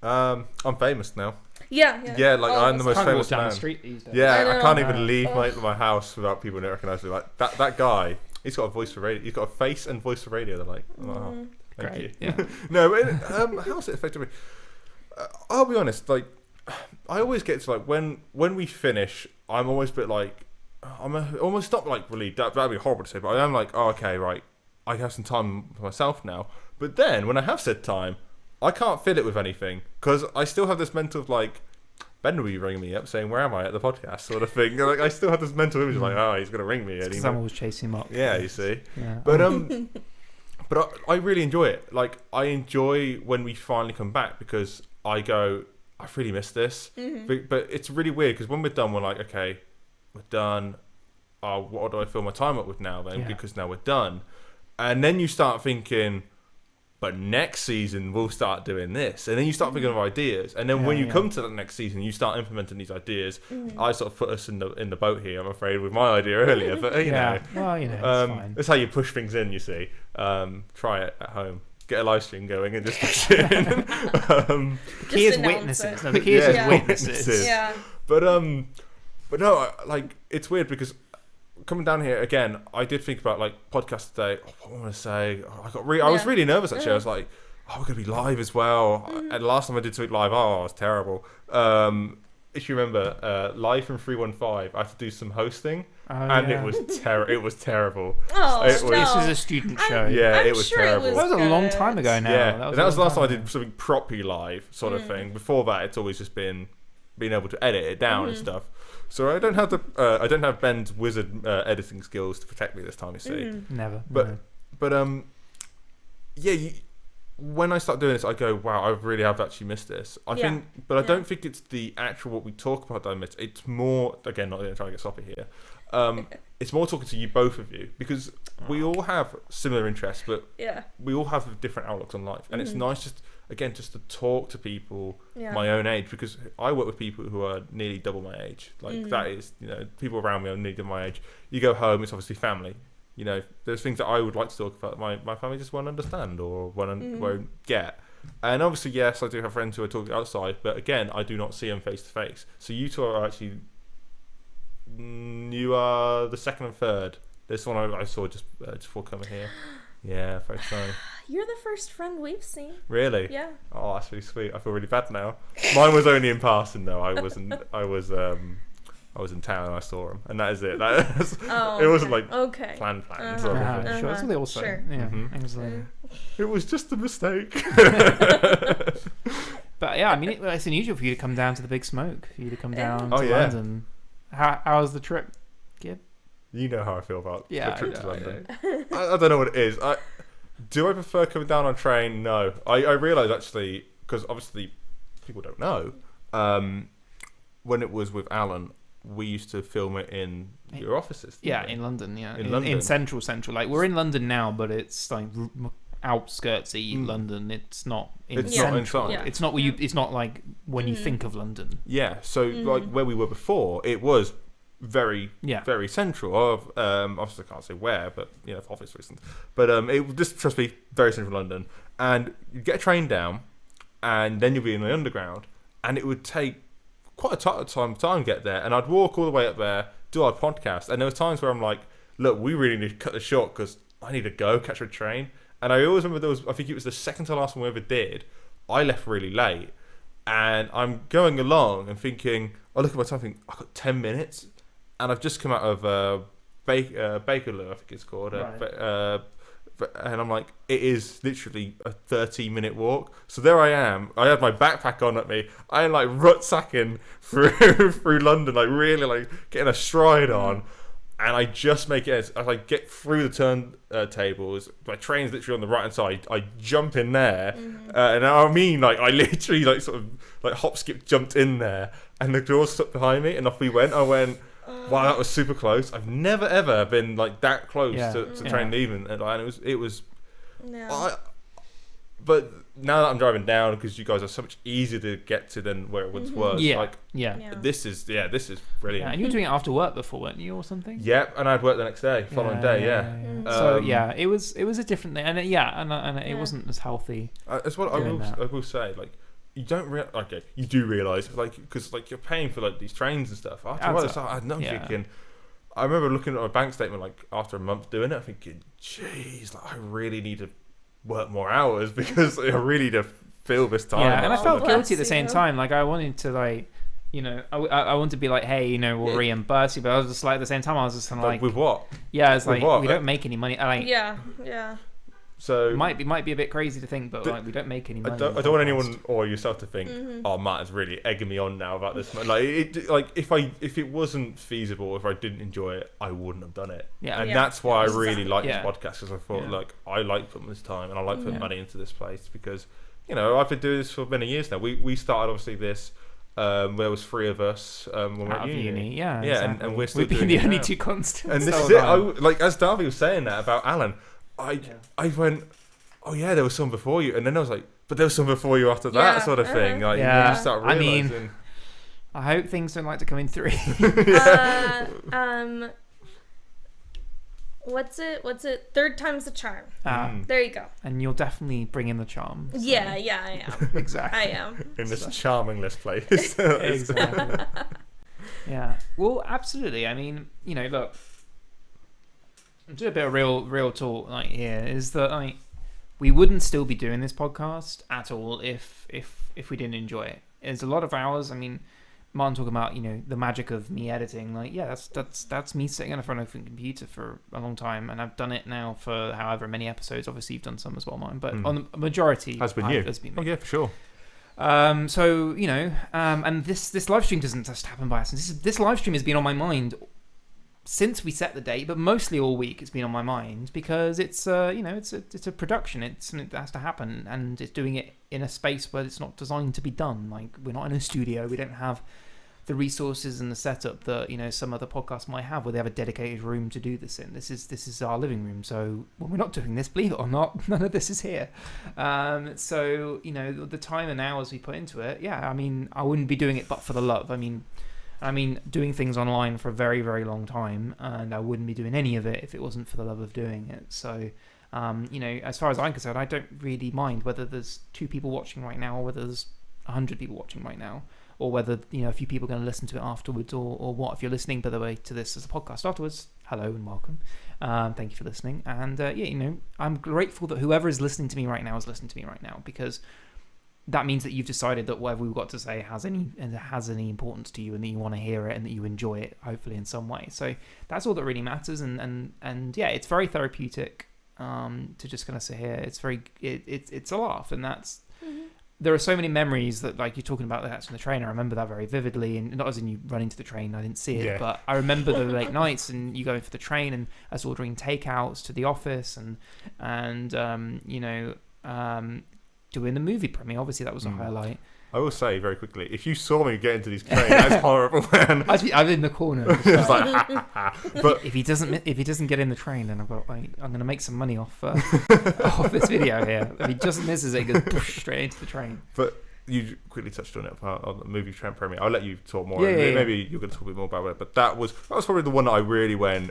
I'm famous now. Yeah. Yeah, like All of I'm the us most Can't walk famous down man. the street these days. Yeah, I I, know. can't even leave Ugh. my house without people recognizing me. Like that guy, he's got a voice for radio. He's got a face and voice for radio. They're like, oh, thank Great. you. Yeah. No, but how's it affected me? I'll be honest. Like, I always get to like when we finish, I'm always a bit like, almost not like relieved. That'd be horrible to say, but I am like, oh, okay, right. I have some time for myself now. But then when I have said time, I can't fill it with anything because I still have this mental of like, Ben will be ringing me up saying, where am I at the podcast sort of thing. Like I still have this mental image of like, oh, he's going to ring me. Because I'm always chasing him up. Yeah, you see. Yeah. But I really enjoy it. Like I enjoy when we finally come back because I go, I've really missed this. But it's really weird because when we're done, we're like, okay, we're done. What do I fill my time up with now then? Yeah. Because now we're done. And then you start thinking, but next season we'll start doing this, and then you start thinking of ideas, and then when you come to the next season, you start implementing these ideas. I sort of put us in the boat here, I'm afraid, with my idea earlier, but you know, well, you know, it's fine. that's how you push things in. You see, try it at home. Get a live stream going and just push it in. The key is witnesses. No, the key is just witnesses. Yeah. But no, like it's weird because coming down here again, I did think about like podcast today. Oh, what am I going to say? I was really nervous actually. I was like, oh, we're going to be live as well. And last time I did something live, it was terrible. If you remember, live from 315, I had to do some hosting, it was it was terrible. Oh, This is a student show. Yeah, I'm it was sure terrible. it That was a long time ago now. Yeah, that was the last time I ago. did something properly live, sort of thing. Before that, it's always just been being able to edit it down and stuff. So I don't have Ben's wizard editing skills to protect me this time. You see, Never. but when I start doing this, I go, wow, I really have actually missed this. I don't think it's the actual what we talk about that I miss. It's more, again, not going to try to get sloppy here. It's more talking to you, both of you, because we all have similar interests, but we all have different outlooks on life, and it's nice just to talk to people my own age, because I work with people who are nearly double my age. Like that is, you know, people around me are nearly double my age. You go home, it's obviously family. You know, there's things that I would like to talk about that my family just won't understand or won't get. And obviously, yes, I do have friends who are talking outside, but again, I do not see them face to face. So you two are actually, you are the second and third. This one I saw just before coming here. Yeah, very sorry. You're the first friend we've seen. Really? Yeah. Oh, that's really sweet. I feel really bad now. Mine was only in passing though. I was in town and I saw him, and that is it. It wasn't like planned. Sort of thing. Sure, that's what they all say. Sure. Yeah, Mm-hmm. It was just a mistake. But yeah, I mean, it's unusual for you to come down to the Big Smoke, for you to come down to yeah. London. How was the trip, Gib? You know how I feel about the trip to London. I don't know what it is. Do I prefer coming down on train? No. I realise actually, because obviously people don't know, when it was with Alan, we used to film it in your offices. Yeah, in London. Yeah, in London. In central. Like we're in London now, but it's like outskirtsy London. It's not in central. It's not where you. It's not like when you think of London. Yeah. So like where we were before, it was very central. Obviously I can't say where, but you know, for obvious reasons. But it just trust me, very central London. And you get a train down, and then you'll be in the underground, and it would take quite a time to get there, and I'd walk all the way up there, do our podcast, and there were times where I'm like, look, we really need to cut this short because I need to go catch a train. And I always remember I think it was the second to last one we ever did, I left really late, and I'm going along and thinking, I look at my time, I think I've got 10 minutes, and I've just come out of Bakerloo, I think it's called, and I'm like, it is literally a 30-minute walk. So there I am. I had my backpack on at me. I am like rucksacking through London, like really like getting a stride on. And I just make it as I like get through the turntables. My train's literally on the right hand side. I jump in there, and I mean, like I literally like sort of like hop skip jumped in there, and the door stuck behind me, and off we went. I went, wow, that was super close. I've never ever been like that close to train leaving, and it was. But now that I'm driving down, because you guys are so much easier to get to than where it once was. This is brilliant. Yeah, and you were doing it after work before, weren't you, or something? Yep, and I'd work the next day, following day. So it was a different thing, and it wasn't as healthy. That's what I will say. Like, you don't you do realise, like, because like you're paying for like these trains and stuff. After I had no thinking. I remember looking at my bank statement like after a month doing it, thinking, "Jeez, like I really need to work more hours because I really need to fill this time." Yeah, and I felt guilty at the same time. Like I wanted to like, you know, I wanted to be like, hey, you know, we'll reimburse you, but I was just like at the same time I was just kind of like, with what? Yeah, it's like we don't make any money. Like, yeah. So it might be a bit crazy to think, but like we don't make any money. I don't want anyone or yourself to think, oh, Matt is really egging me on now about this. Like if it wasn't feasible, if I didn't enjoy it, I wouldn't have done it. Yeah, and that's why I really like this podcast, because I thought like I like putting this time and I like putting money into this place, because you know I've been doing this for many years now. We started obviously this. There was 3 of us when we were at uni. Exactly. and we're still we've been the only 2 constants. And this is it. Like as Darby was saying that about Alan. I went, oh yeah, there was some before you, and then I was like, but there was some before you after that, Yeah, sort of thing. Like, Yeah. you start I mean- realizing. I hope things don't like to come in three. What's it? Third time's the charm. There you go. And you'll definitely bring in the charm. So. Yeah, I am. Exactly. I am. In this charming list place. Exactly. Yeah. Well, absolutely. I mean, look, do a bit of real talk like here is that like we wouldn't still be doing this podcast at all if we didn't enjoy it. It's a lot of hours. I mean, Martin talking about the magic of me editing. Like, yeah, that's me sitting in front of a computer for a long time, and I've done it now for however many episodes. Obviously, you've done some as well, Martin, but on the majority Has been you. has been me. Oh yeah, for sure. So and this live stream doesn't just happen by accident. This live stream has been on my mind since we set the date, but mostly all week it's been on my mind because it's it's a production. It's something that has to happen, and it's doing it in a space where it's not designed to be done. Like, we're not in a studio. We don't have the resources and the setup that some other podcasts might have, where they have a dedicated room to do this in. This is our living room. So when we're not doing this, believe it or not, none of this is here. So the time and hours we put into it, yeah, I mean, I wouldn't be doing it but for the love. I mean doing things online for a very, very long time, and I wouldn't be doing any of it if it wasn't for the love of doing it. So as far as I'm concerned, I don't really mind whether there's 2 people watching right now or whether there's 100 people watching right now, or whether a few people are going to listen to it afterwards, or what. If you're listening, by the way, to this as a podcast afterwards, hello and welcome. Thank you for listening. And I'm grateful that whoever is listening to me right now is listening to me right now, because that means that you've decided that whatever we've got to say has any importance to you, and that you want to hear it, and that you enjoy it, hopefully in some way. So that's all that really matters. And yeah, it's very therapeutic to just kind of sit here. It's a laugh, and that's. There are so many memories that, like, you're talking about that from the train. I remember that very vividly, and not as in you running to the train. I didn't see it, but I remember the late nights and you going for the train, and us ordering takeouts to the office, and doing the movie premiere. Obviously, that was a highlight. I will say very quickly, if you saw me get into these trains, that's horrible, man. I'm in the corner. It's like, ha, ha, ha. But if he doesn't get in the train, then I'm going to make some money off this video here. If he just misses it, he goes straight into the train. But you quickly touched on it on the movie premiere. I'll let you talk more. Yeah. Maybe you're going to talk a bit more about it. But that was probably the one that I really went.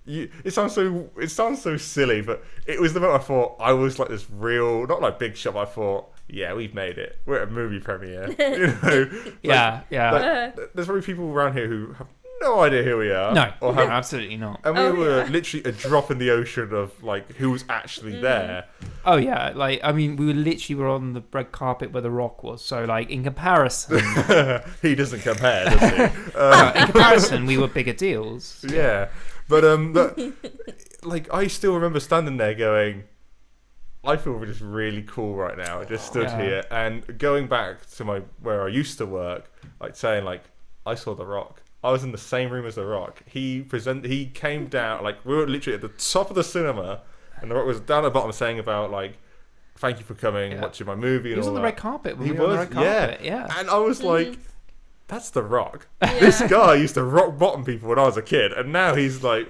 It sounds so silly, but it was the moment I thought I was like this real, not like big shot. But I thought, yeah, we've made it. We're at a movie premiere. Yeah. Like, there's probably people around here who have no idea who we are. No, absolutely not. And we were literally a drop in the ocean of like who was actually there. Oh yeah, like, I mean, we were on the red carpet where The Rock was. So, like, in comparison, He doesn't compare, does he? in comparison, we were bigger deals. Yeah. But like, I still remember standing there going, I feel just really cool right now. I just stood here and going back to where I used to work, like saying like, I saw The Rock. I was in the same room as The Rock. He came down, like, we were literally at the top of the cinema, and The Rock was down at the bottom saying about like, thank you for coming, watching my movie. He and was all on the that. red carpet. He was, on the red carpet. Yeah. And I was like, that's The Rock. This guy used to rock bottom people when I was a kid, and now he's like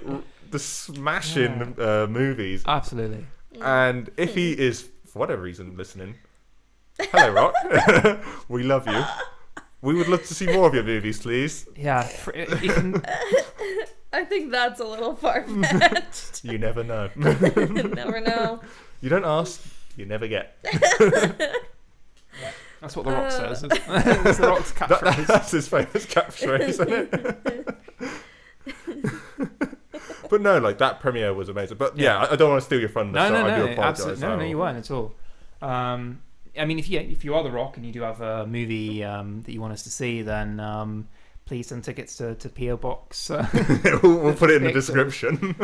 the smashing movies. Absolutely. And if he is, for whatever reason, listening, hello, Rock. We love you. We would love to see more of your movies, please. Yeah. I think that's a little far-fetched. You never know. Never know. You don't ask, you never get. That's what The Rock says. It's The Rock's catchphrase. That's his famous catchphrase, isn't it? But no, like, that premiere was amazing. But yeah, I don't want to steal your thunder. No, I do apologise. absolutely. No, you weren't at all. I mean, if you are The Rock and you do have a movie that you want us to see, then please send tickets to PO Box. We'll put it in the description.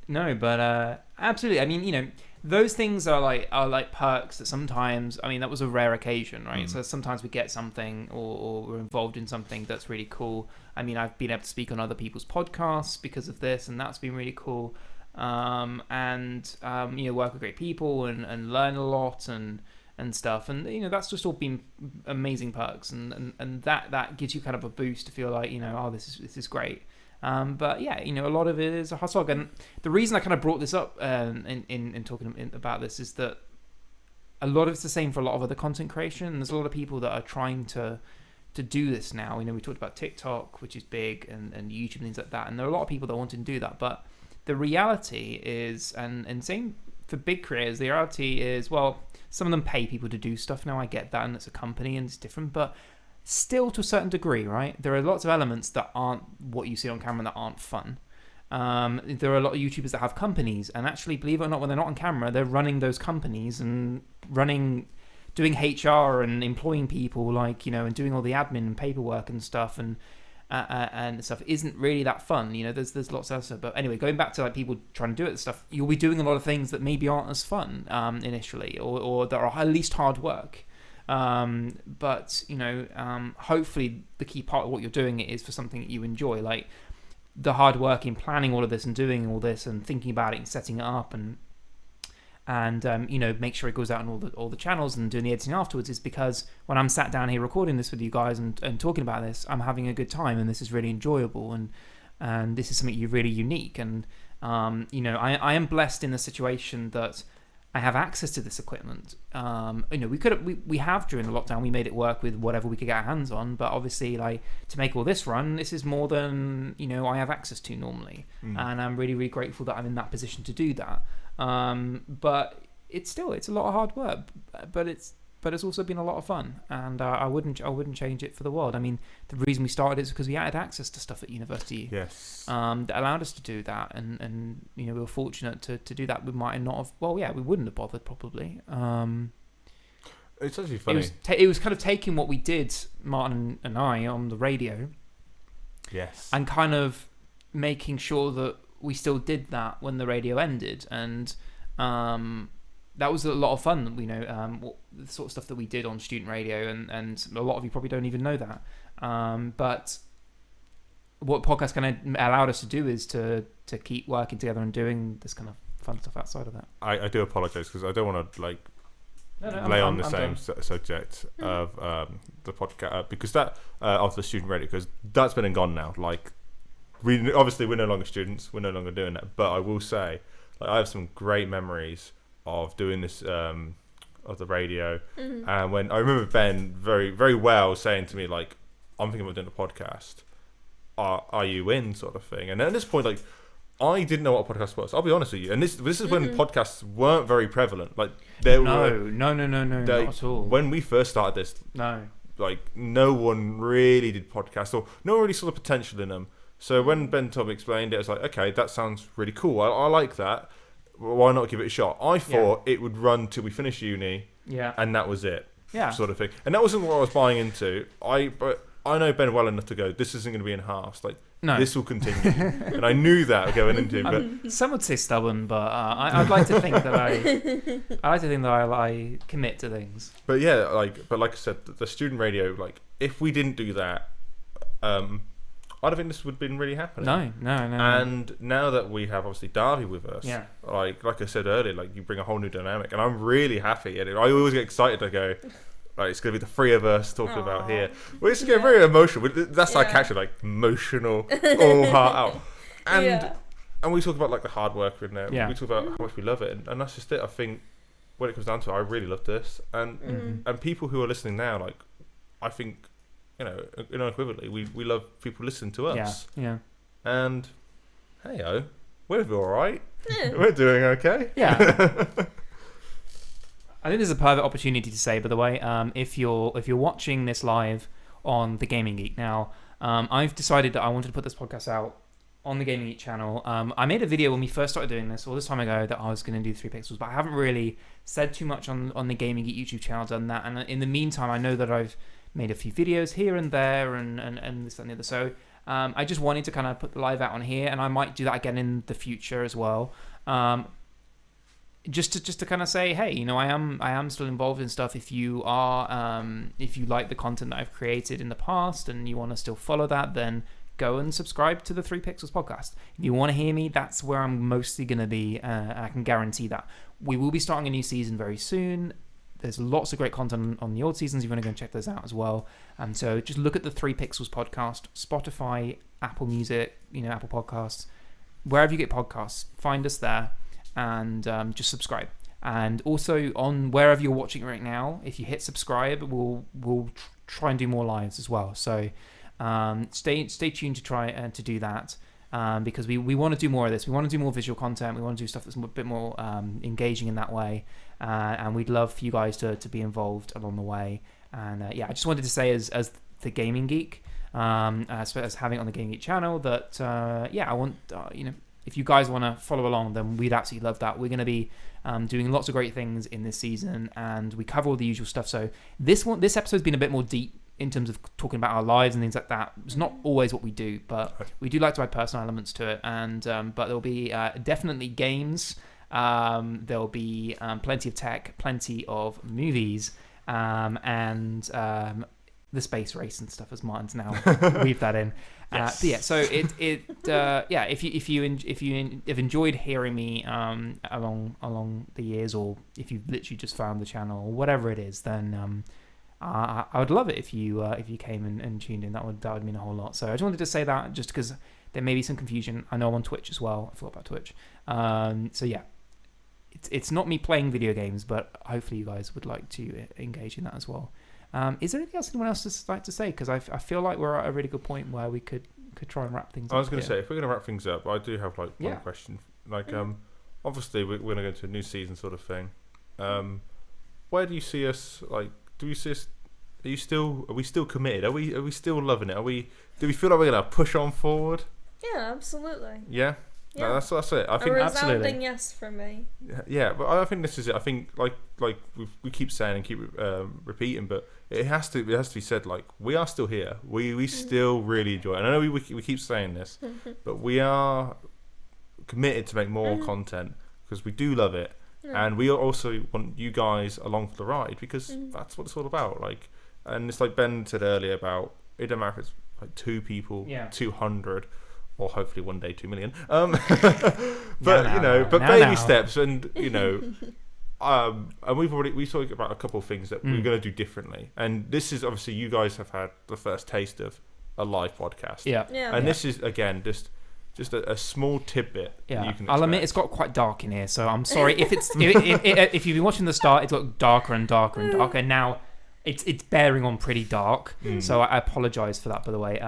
No, but absolutely. I mean, those things are like perks that sometimes. I mean, that was a rare occasion, right? So sometimes we get something or we're involved in something that's really cool. I mean, I've been able to speak on other people's podcasts because of this, and that's been really cool. Work with great people and learn a lot and stuff, and that's just all been amazing perks, and that gives you kind of a boost to feel like this is great. But yeah, a lot of it is a hot slog. And the reason I kind of brought this up in talking about this is that a lot of it's the same for a lot of other content creation. There's a lot of people that are trying to do this now. We talked about TikTok, which is big, and YouTube and things like that. And there are a lot of people that want to do that. But the reality is, and same for big creators, the reality is, well, some of them pay people to do stuff now. I get that, and it's a company and it's different. But still, to a certain degree, right? There are lots of elements that aren't what you see on camera that aren't fun. There are a lot of YouTubers that have companies, and actually, believe it or not, when they're not on camera, they're running those companies and doing HR and employing people, and doing all the admin and paperwork and stuff, and stuff isn't really that fun. There's lots of stuff. But anyway, going back to people trying to do it and stuff, you'll be doing a lot of things that maybe aren't as fun initially, or that are at least hard work. But hopefully the key part of what you're doing is for something that you enjoy, like the hard work in planning all of this and doing all this and thinking about it and setting it up and make sure it goes out on all the channels and doing the editing afterwards, is because when I'm sat down here recording this with you guys and talking about this, I'm having a good time, and this is really enjoyable, and this is something really unique. And I am blessed in the situation that I have access to this equipment. We have during the lockdown, we made it work with whatever we could get our hands on, but obviously, to make all this run, this is more than I have access to normally, and I'm really, really grateful that I'm in that position to do that. But it's a lot of hard work, but it's also been a lot of fun, and I wouldn't change it for the world. I mean, the reason we started is because we had access to stuff at university, yes, that allowed us to do that, and we were fortunate to do that. We might not have, we wouldn't have bothered probably. It's actually funny. It was kind of taking what we did, Martin and I, on the radio, yes, and kind of making sure that we still did that when the radio ended, and that was a lot of fun. The sort of stuff that we did on student radio, and a lot of you probably don't even know that. But what podcast kind of allowed us to do is to keep working together and doing this kind of fun stuff outside of that. I do apologise because I don't want to lay on the same subject of the podcast because that of the student radio, because that's been and gone now. We're no longer students, we're no longer doing that. But I will say, I have some great memories of doing this of the radio, and when I remember Ben very, very well saying to me, I'm thinking about doing a podcast. Are you in, sort of thing? And at this point, I didn't know what a podcast was. I'll be honest with you. And this is when podcasts weren't very prevalent. No, not at all. When we first started this, no one really did podcasts, or no one really saw the potential in them. So when Ben Tom explained it, I was like, okay, that sounds really cool. I like that. Why not give it a shot? I thought it would run till we finish uni, and that was it, sort of thing. And that wasn't what I was buying into. But I know Ben well enough to go, this isn't going to be enhanced. This will continue. And I knew that going into it. But some would say stubborn, but I'd like to think that I commit to things. But yeah, like I said, the student radio, if we didn't do that, I don't think this would have been really happening. No. And now that we have obviously Darby with us, like I said earlier, you bring a whole new dynamic, and I'm really happy. And I always get excited to go, it's going to be the three of us talking about here. Well, it's getting very emotional. That's our caption, emotional, all heart out. And we talk about the hard work in there. We talk about how much we love it, and that's just it. I think when it comes down to it, I really love this, and people who are listening now, I think. Unequivocally, we love people listening to us. Yeah. And hey, we're all right. We're doing okay. Yeah. I think there's a perfect opportunity to say, by the way, if you're watching this live on the Gaming Geek now, I've decided that I wanted to put this podcast out on the Gaming Geek channel. I made a video when we first started doing this all this time ago that I was going to do 3 pixels, but I haven't really said too much on the Gaming Geek YouTube channel, done that. And in the meantime, I know that I've made a few videos here and there and this and the other. So I just wanted to kind of put the live out on here, and I might do that again in the future as well. Just to kind of say, hey, I am still involved in stuff. If you are, if you like the content that I've created in the past and you want to still follow that, then go and subscribe to the 3 Pixels podcast. If you want to hear me, that's where I'm mostly going to be. I can guarantee that. We will be starting a new season very soon. There's lots of great content on the old seasons. You want to go and check those out as well. So just look at the 3 Pixels podcast, Spotify, Apple Music, Apple Podcasts, wherever you get podcasts, find us there and just subscribe. And also on wherever you're watching it right now, if you hit subscribe, we'll try and do more lives as well. So stay tuned to try and to do that. Because we want to do more of this. We want to do more visual content. We want to do stuff that's a bit more engaging in that way. And we'd love for you guys to be involved along the way. And I just wanted to say as the Gaming Geek, as having it on the Gaming Geek channel, that I want if you guys want to follow along, then we'd absolutely love that. We're going to be doing lots of great things in this season, and we cover all the usual stuff. So this episode's been a bit more deep in terms of talking about our lives and things like that. It's not always what we do, but we do like to add personal elements to it. And but there'll be definitely games. There'll be plenty of tech, plenty of movies, and the space race and stuff, as Martin's now weave that in. Yes. So if you have enjoyed hearing me along the years, or if you've literally just found the channel or whatever it is, then I would love it if you came and tuned in. That would mean a whole lot. So I just wanted to say that, just because there may be some confusion. I know I'm on Twitch as well. I forgot about Twitch. It's not me playing video games, but hopefully you guys would like to engage in that as well. Is there anything else anyone else would like to say? Because I feel like we're at a really good point where we could try and wrap things up. I was going to say, if we're going to wrap things up, I do have one question. Obviously we're going to go into a new season sort of thing. Where do you see us? Like, do you see us? Are we still committed? Are we still loving it? Do we feel like we're going to push on forward? Yeah, absolutely. Yeah. Yeah. No, that's it. I think a resounding absolutely. yes for me. Yeah, but I think this is it. I think like we keep saying and keep repeating, but it has to be said. Like, we are still here. We still really enjoy it. And I know we keep saying this, but we are committed to make more content because we do love it, and we also want you guys along for the ride, because that's what it's all about. Like, and it's like Ben said earlier about, it doesn't matter if it's like 2 people, 200. Or hopefully one day 2 million. But baby steps, and and we talked about a couple of things that we're going to do differently. And this is obviously, you guys have had the first taste of a live podcast. And this is again just a small tidbit. Yeah, you can I'll admit it's got quite dark in here, so I'm sorry if it's if you've been watching the start, it's got darker and darker and darker. And now it's bearing on pretty dark. So I apologise for that, by the way.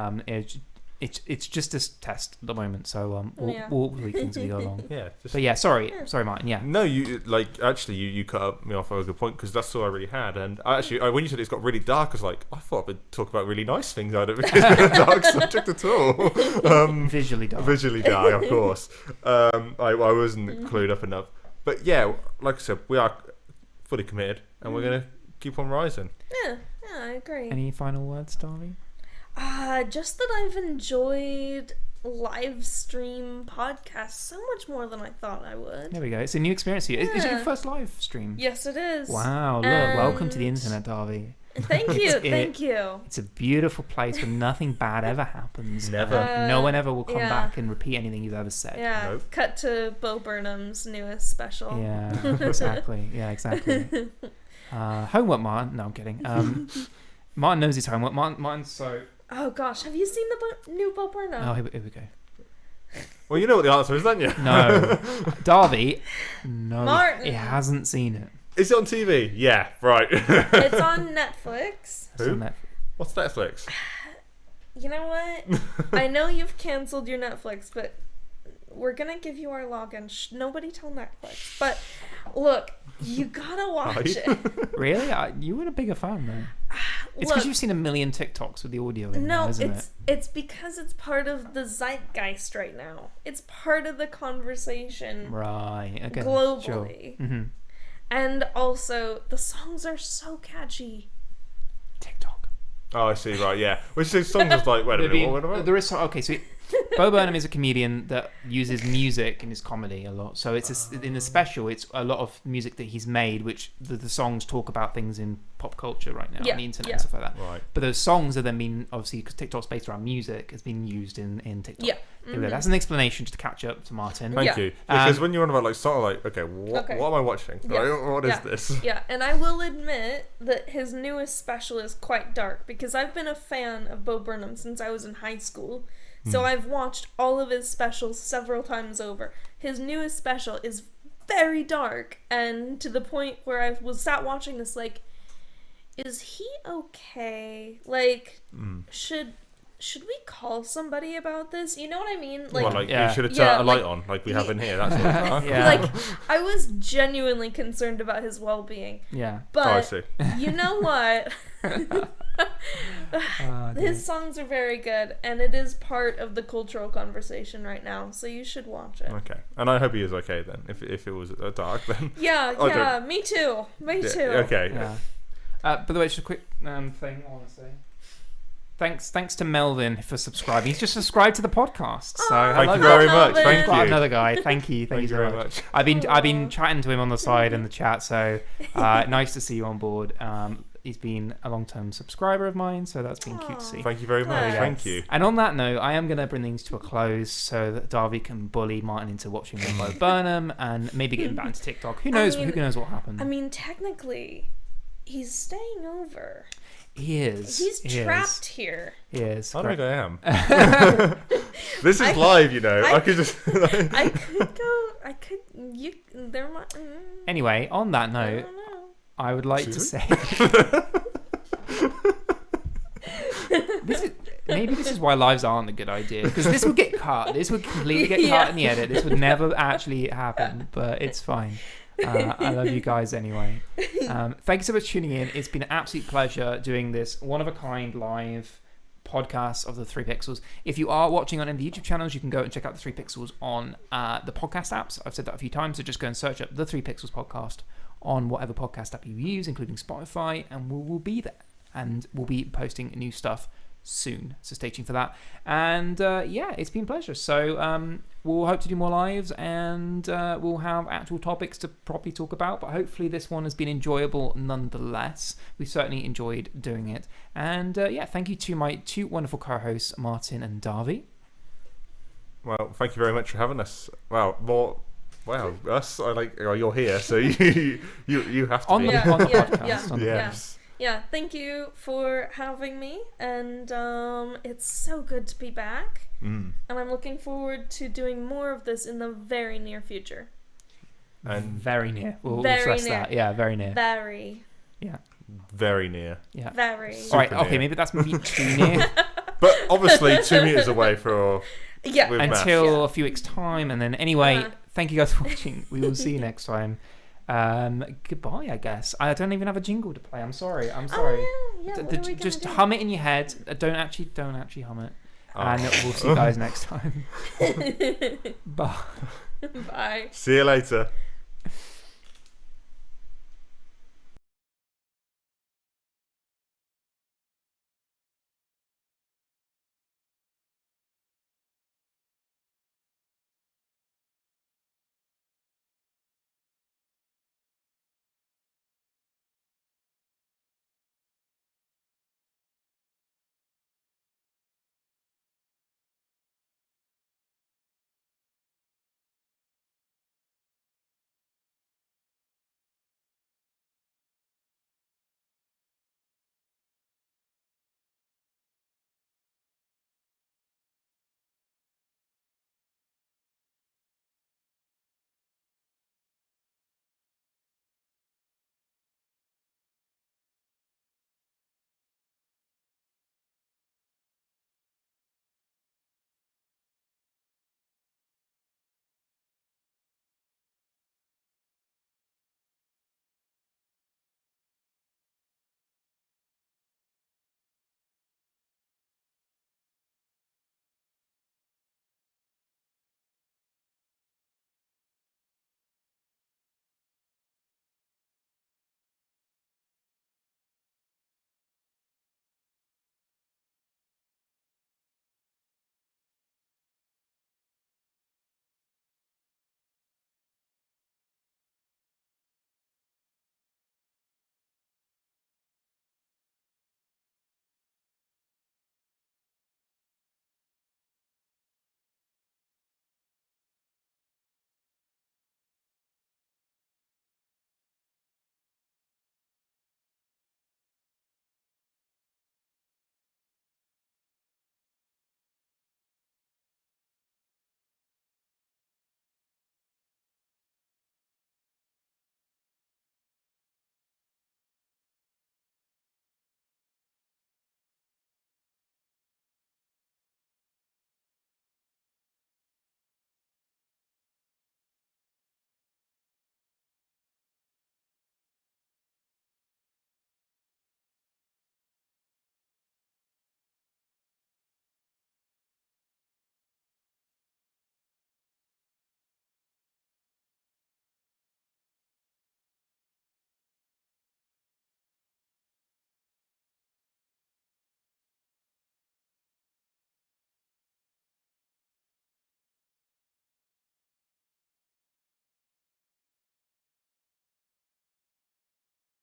It's just a test at the moment, so we'll leave things as we go along. Sorry, Martin. Yeah. No, you you cut me off at a good point, because that's all I really had. And when you said it's got really dark, I was like, I thought I'd talk about really nice things. I don't because it's a dark subject at all. Visually dark. Visually dark, of course. I wasn't clued up enough, but yeah, like I said, we are fully committed, and we're gonna keep on rising. Yeah, I agree. Any final words, darling? Just that I've enjoyed live stream podcasts so much more than I thought I would. There we go. It's a new experience for you. Is it your first live stream? Yes, it is. Wow, look, welcome to the internet, Darby. Thank you. It's a beautiful place where nothing bad ever happens. Never. No one ever will come back and repeat anything you've ever said. Yeah, Nope. Cut to Bo Burnham's newest special. Yeah, exactly. Homework, Martin. No, I'm kidding. Martin knows his homework. Martin's so... Oh gosh, have you seen the new Bo Burnham? Oh, here we go. Well, you know what the answer is, don't you? No. Darby, no. Martin. He hasn't seen it. Is it on TV? Yeah, right. It's on Netflix. Who? What's Netflix? You know what? I know you've canceled your Netflix, but we're gonna give you our login. Nobody tell Netflix. But look, you gotta watch it. Really? You were a bigger fan, though. It's because you've seen a million TikToks with the audio in there, isn't it? It's because it's part of the zeitgeist right now. It's part of the conversation. Right. Okay. Globally. Sure. Mm-hmm. And also, the songs are so catchy. TikTok. Oh, I see. Right. Yeah. Which is songs is like, wait a minute. What about? There is okay. So Bo Burnham is a comedian that uses music in his comedy a lot. So it's in the special, it's a lot of music that he's made, which the songs talk about things in pop culture right now on the internet and stuff like that. Right. But those songs are then been, obviously, because TikTok's based around music, has been used in TikTok. Yeah. Mm-hmm. That's an explanation just to catch up to Martin. Thank you. Because when you're on about like song, like, okay, what am I watching? Yeah. Like, what is this? Yeah, and I will admit that his newest special is quite dark, because I've been a fan of Bo Burnham since I was in high school. So I've watched all of his specials several times over. His newest special is very dark, and to the point where I was sat watching this like, is he okay? Like, should we call somebody about this? You know what I mean? Like, you should have turned yeah, a light on, like we have in here. That's what like, I was genuinely concerned about his well-being. Yeah. But I see. you know what? His songs are very good, and it is part of the cultural conversation right now, so you should watch it. Okay. And I hope he is okay then. If it was dark, then. Yeah, me too. Me too. Okay. Yeah. By the way, just a quick thing I want to say. Thanks to Melvin for subscribing. He's just subscribed to the podcast. So thank you very much. Melvin. Thank you. Another guy. Thank you so much. I've been chatting to him on the side in the chat. So nice to see you on board. He's been a long-term subscriber of mine, so that's been cute to see. Thank you very much. Yes. Thank you. And on that note, I am going to bring things to a close so that Darby can bully Martin into watching Bo Burnham and maybe get him back into TikTok. Who knows? Who knows what happened? I mean, technically, he's staying over. He is. He's trapped here. He is. I don't Great. think I am. This is live, you know. I could just. I could go. I could. You. There might. Anyway, on that I note, don't know. I would like to say this is why lives aren't a good idea, because this would get cut. This would completely get cut in the edit. This would never actually happen, but it's fine. I love you guys anyway. Thank you so much for tuning in. It's been an absolute pleasure doing this one-of-a-kind live podcast of the 3 Pixels. If you are watching on any of the YouTube channels, you can go and check out the 3 Pixels on the podcast apps. I've said that a few times, so just go and search up the 3 Pixels podcast on whatever podcast app you use, including Spotify, and we'll be there. And we'll be posting new stuff soon, so stay tuned for that. And it's been a pleasure. So we'll hope to do more lives, and we'll have actual topics to properly talk about, but hopefully this one has been enjoyable nonetheless. We've certainly enjoyed doing it. And thank you to my 2 wonderful co-hosts, Martin and Darby. Well, thank you very much for having us. Us. You're here, so you have to on be the podcast. Yes. Yeah, thank you for having me, and it's so good to be back, and I'm looking forward to doing more of this in the very near future. And very near. We'll Very stress near. that. Yeah, very near. Very. Yeah. Very near. Yeah. Very. All right. Super Okay. near. Maybe that's maybe too near. But obviously 2 meters away for Yeah. with math. Until a few weeks' time, and then anyway, thank you guys for watching. We will see you next time. Goodbye, I guess. I don't even have a jingle to play. I'm sorry. Oh, yeah. What are we Just gonna do? hum it in your head. Don't actually hum it. And we'll see you guys next time. Bye. Bye. See you later.